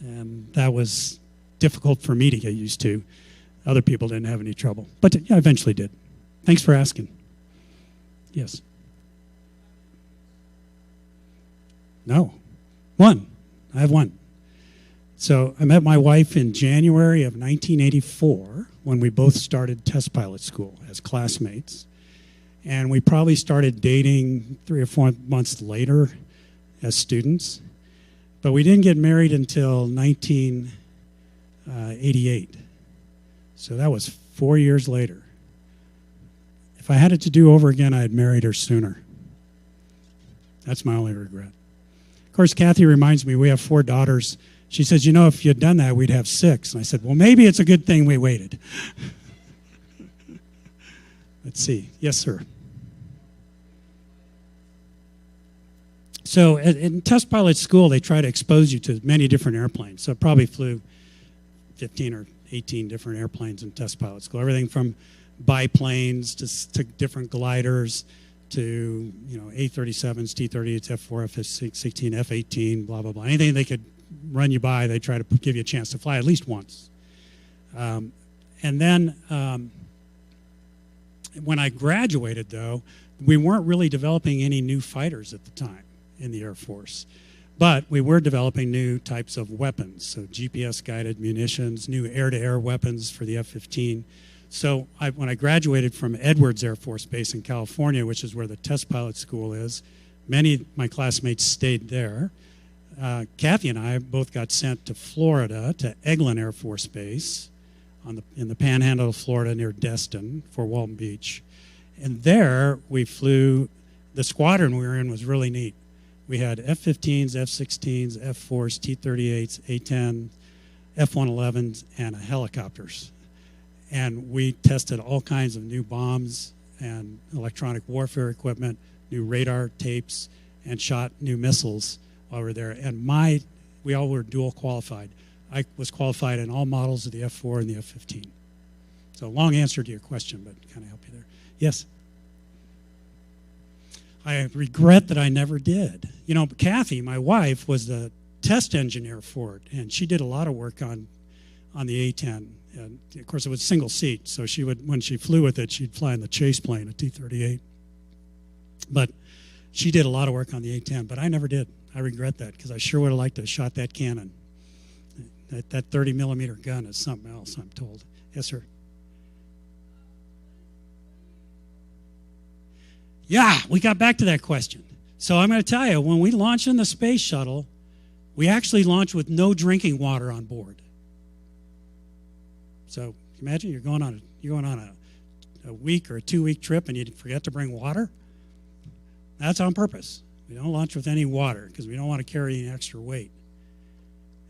and that was difficult for me to get used to. Other people didn't have any trouble, but I eventually did. Thanks for asking. Yes? No. One. I have one. So I met my wife in January of 1984 when we both started test pilot school as classmates. And we probably started dating 3 or 4 months later as students. But we didn't get married until 1988. So that was 4 years later. If I had it to do over again, I'd married her sooner. That's my only regret. Of course, Kathy reminds me we have 4 daughters. She says, if you'd done that, we'd have 6. And I said, well, maybe it's a good thing we waited. Let's see. Yes, sir. So in test pilot school, they try to expose you to many different airplanes. So I probably flew 15 or 18 different airplanes in test pilot school. Everything from biplanes to different gliders to A-37s, T-38s, F-4, F-16, F-18, blah, blah, blah. Anything they could run you by, they try to give you a chance to fly at least once. And then when I graduated, though, we weren't really developing any new fighters at the time in the Air Force. But we were developing new types of weapons, so GPS-guided munitions, new air-to-air weapons for the F-15. So when I graduated from Edwards Air Force Base in California, which is where the test pilot school is, many of my classmates stayed there. Kathy and I both got sent to Florida, to Eglin Air Force Base in the panhandle of Florida near Destin, Fort Walton Beach. And there we flew, the squadron we were in was really neat. We had F-15s, F-16s, F-4s, T-38s, A-10, F-111s, and helicopters. And we tested all kinds of new bombs and electronic warfare equipment, new radar tapes, and shot new missiles while we were there. And we all were dual qualified. I was qualified in all models of the F-4 and the F-15. So long answer to your question, but kind of help you there. Yes? I regret that I never did. Kathy, my wife, was the test engineer for it, and she did a lot of work on on the A-10. And of course, it was single seat, so she would, when she flew with it, she'd fly in the chase plane, a T-38. But she did a lot of work on the A-10, but I never did. I regret that because I sure would have liked to have shot that cannon. That 30 millimeter gun is something else, I'm told. Yes, sir. Yeah, we got back to that question. So I'm going to tell you, when we launched in the space shuttle, we actually launched with no drinking water on board. So imagine you're going on a week or a 2-week trip and you forget to bring water. That's on purpose. We don't launch with any water because we don't want to carry any extra weight.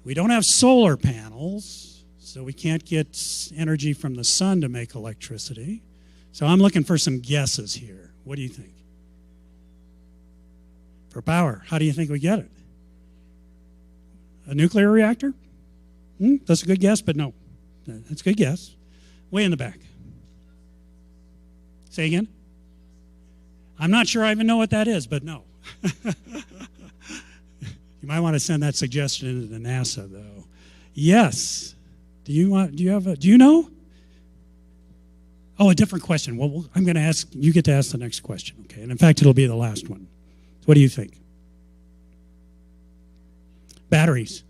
We don't have solar panels, so we can't get energy from the sun to make electricity. So I'm looking for some guesses here. What do you think? For power, how do you think we get it? A nuclear reactor? That's a good guess, but no. That's a good guess. Way in the back. Say again? I'm not sure I even know what that is, but no. You might want to send that suggestion into NASA, though. Yes. Do you know? Oh, a different question. Well, I'm going to ask, you get to ask the next question, okay? And in fact, it'll be the last one. So what do you think? Batteries.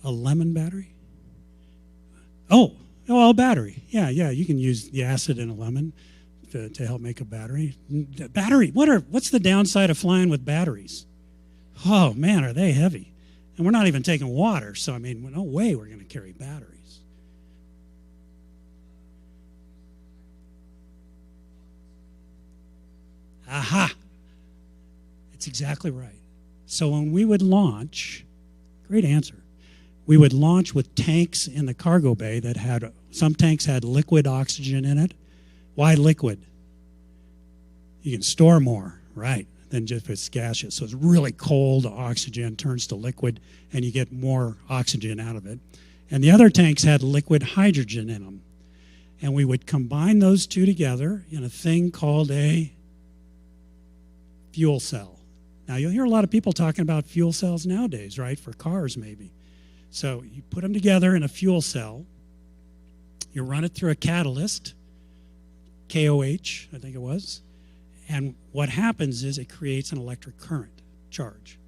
A lemon battery? Oh, a battery. Yeah, you can use the acid in a lemon to help make a battery. Battery, what's the downside of flying with batteries? Oh, man, are they heavy. And we're not even taking water, so, I mean, no way we're going to carry batteries. Aha! It's exactly right. So when we would launch, great answer, we would launch with tanks in the cargo bay that had, some tanks had liquid oxygen in it. Why liquid? You can store more, right, than just if it's gaseous. So it's really cold, oxygen turns to liquid, and you get more oxygen out of it. And the other tanks had liquid hydrogen in them. And we would combine those two together in a thing called a fuel cell. Now, you'll hear a lot of people talking about fuel cells nowadays, right, for cars maybe. So you put them together in a fuel cell. You run it through a catalyst, KOH, I think it was. And what happens is it creates an electric current charge.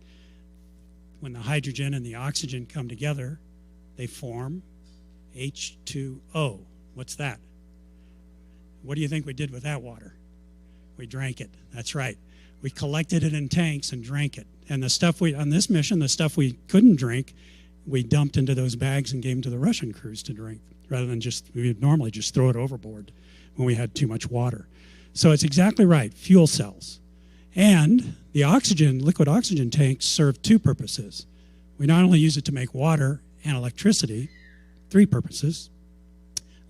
When the hydrogen and the oxygen come together, they form H2O. What's that? What do you think we did with that water? We drank it. That's right. We collected it in tanks and drank it. And the stuff on this mission, the stuff we couldn't drink, we dumped into those bags and gave them to the Russian crews to drink, rather than we would normally just throw it overboard when we had too much water. So it's exactly right, fuel cells. And the liquid oxygen tanks serve two purposes. We not only use it to make water and electricity, 3 purposes.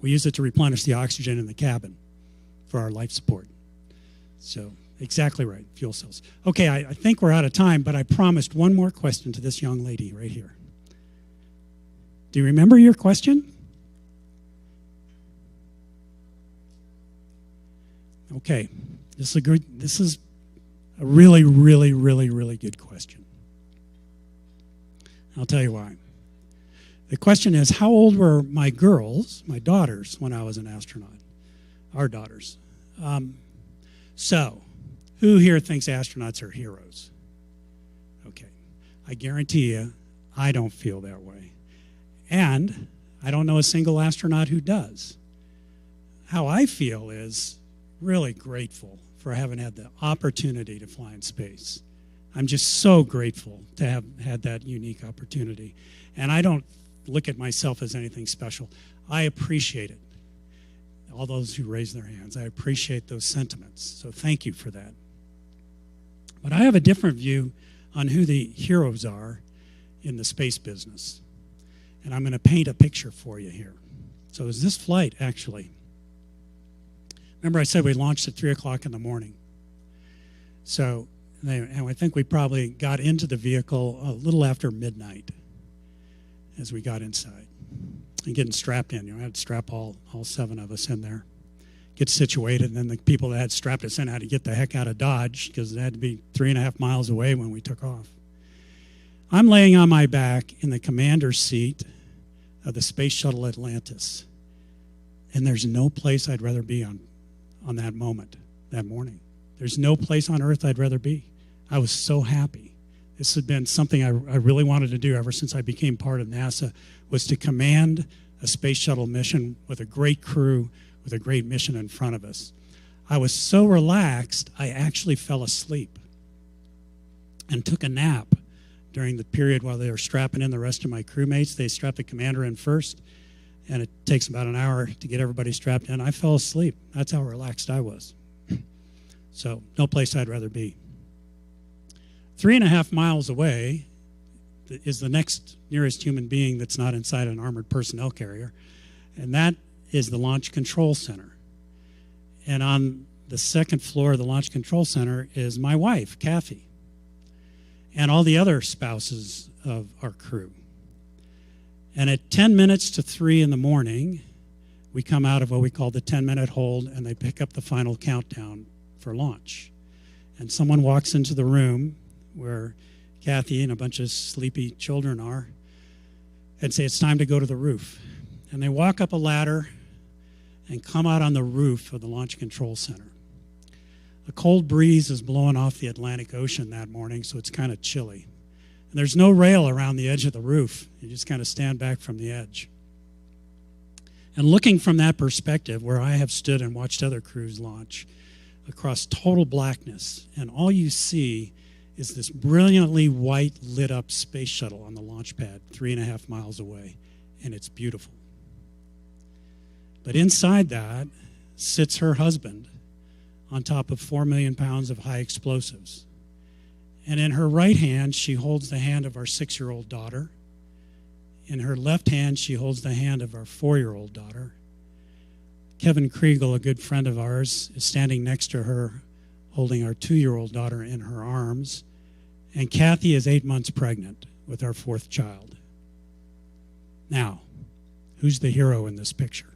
We use it to replenish the oxygen in the cabin for our life support. So exactly right, fuel cells. Okay, I think we're out of time, but I promised one more question to this young lady right here. Do you remember your question? Okay, this is a really, really, really, really good question. I'll tell you why. The question is, how old were my girls, my daughters, when I was an astronaut? Our daughters. So, who here thinks astronauts are heroes? Okay, I guarantee you, I don't feel that way. And I don't know a single astronaut who does. How I feel is really grateful for having had the opportunity to fly in space. I'm just so grateful to have had that unique opportunity. And I don't look at myself as anything special. I appreciate it. All those who raise their hands, I appreciate those sentiments. So thank you for that. But I have a different view on who the heroes are in the space business. And I'm going to paint a picture for you here. So is this flight, actually. Remember I said we launched at 3 o'clock in the morning. So, and I think we probably got into the vehicle a little after midnight as we got inside. And getting strapped in. I had to strap all 7 of us in there. Get situated, and then the people that had strapped us in had to get the heck out of Dodge because it had to be 3.5 miles away when we took off. I'm laying on my back in the commander's seat, of the Space Shuttle Atlantis. And there's no place I'd rather be on that moment, that morning. There's no place on earth I'd rather be. I was so happy. This had been something I really wanted to do ever since I became part of NASA, was to command a space shuttle mission with a great crew, with a great mission in front of us. I was so relaxed, I actually fell asleep and took a nap during the period while they were strapping in the rest of my crewmates. They strapped the commander in first, and it takes about an hour to get everybody strapped in. I fell asleep. That's how relaxed I was. So no place I'd rather be. 3.5 miles away is the next nearest human being that's not inside an armored personnel carrier, and that is the Launch Control Center. And on the second floor of the Launch Control Center is my wife, Kathy, and all the other spouses of our crew. And at 10 minutes to 3 in the morning, we come out of what we call the 10-minute hold, and they pick up the final countdown for launch. And someone walks into the room where Kathy and a bunch of sleepy children are and say, it's time to go to the roof. And they walk up a ladder and come out on the roof of the Launch Control Center. A cold breeze is blowing off the Atlantic Ocean that morning, so it's kind of chilly. And there's no rail around the edge of the roof. You just kind of stand back from the edge. And looking from that perspective, where I have stood and watched other crews launch, across total blackness, and all you see is this brilliantly white lit up space shuttle on the launch pad 3.5 miles away, and it's beautiful. But inside that sits her husband on top of 4 million pounds of high explosives. And in her right hand, she holds the hand of our 6-year-old daughter. In her left hand, she holds the hand of our 4-year-old daughter. Kevin Kriegel, a good friend of ours, is standing next to her, holding our 2-year-old daughter in her arms. And Kathy is 8 months pregnant with our 4th child. Now, who's the hero in this picture?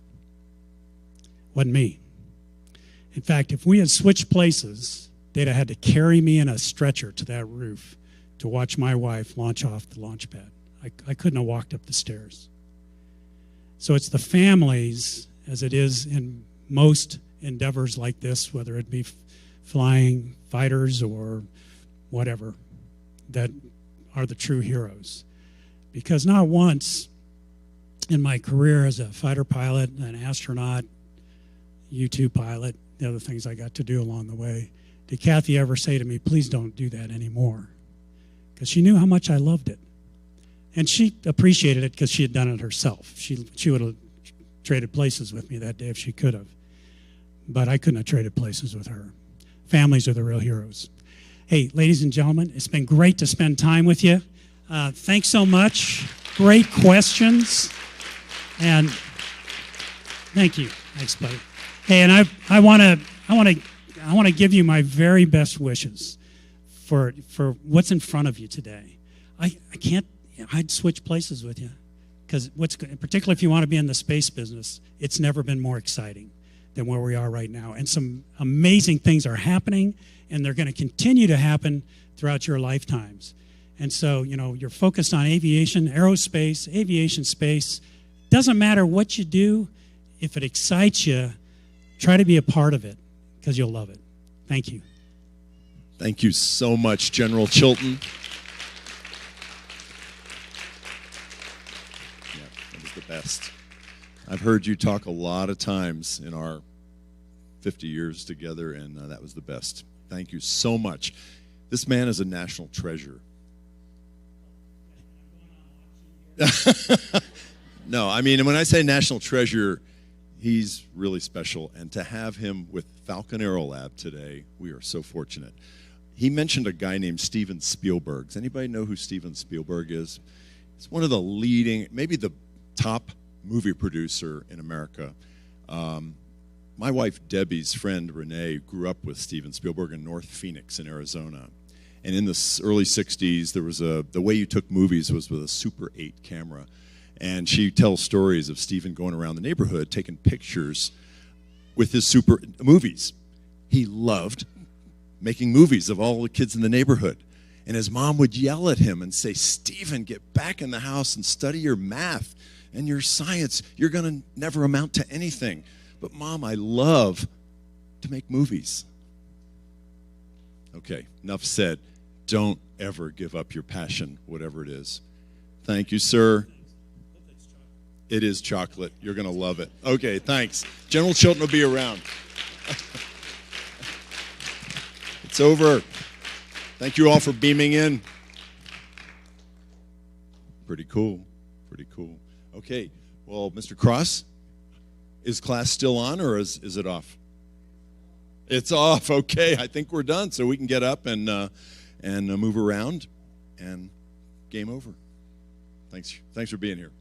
Wasn't me. In fact, if we had switched places, they'd have had to carry me in a stretcher to that roof to watch my wife launch off the launch pad. I couldn't have walked up the stairs. So it's the families, as it is in most endeavors like this, whether it be flying fighters or whatever, that are the true heroes. Because not once in my career as a fighter pilot, an astronaut, U-2 pilot, the other things I got to do along the way, did Kathy ever say to me, please don't do that anymore? Because she knew how much I loved it. And she appreciated it because she had done it herself. She would have traded places with me that day if she could have. But I couldn't have traded places with her. Families are the real heroes. Hey, ladies and gentlemen, it's been great to spend time with you. Thanks so much. Great questions. And thank you. Thanks, buddy. Hey, and I want to give you my very best wishes for what's in front of you today. I'd switch places with you, because particularly if you want to be in the space business, it's never been more exciting than where we are right now. And some amazing things are happening, and they're going to continue to happen throughout your lifetimes. And so, you're focused on aviation, aerospace, aviation, space. Doesn't matter what you do, if it excites you, try to be a part of it, because you'll love it. Thank you. Thank you so much, General Chilton. The best. I've heard you talk a lot of times in our 50 years together, and that was the best. Thank you so much. This man is a national treasure. No, I mean, when I say national treasure, he's really special. And to have him with Falcon Aero Lab today, we are so fortunate. He mentioned a guy named Steven Spielberg. Does anybody know who Steven Spielberg is? He's one of the leading, maybe the top movie producer in America. My wife Debbie's friend Renee grew up with Steven Spielberg in North Phoenix in Arizona. And in the early 60s, there was the way you took movies was with a Super 8 camera. And she tells stories of Steven going around the neighborhood taking pictures with his super movies. He loved making movies of all the kids in the neighborhood. And his mom would yell at him and say, Steven, get back in the house and study your math And your science, you're going to never amount to anything. But Mom, I love to make movies. Okay, enough said. Don't ever give up your passion, whatever it is. Thank you, sir. It is chocolate. You're going to love it. Okay, thanks. General Chilton will be around. It's over. Thank you all for beaming in. Pretty cool. Pretty cool. Okay, well, Mr. Cross, is class still on or is it off? It's off. Okay, I think we're done, so we can get up and move around, and game over. Thanks for being here.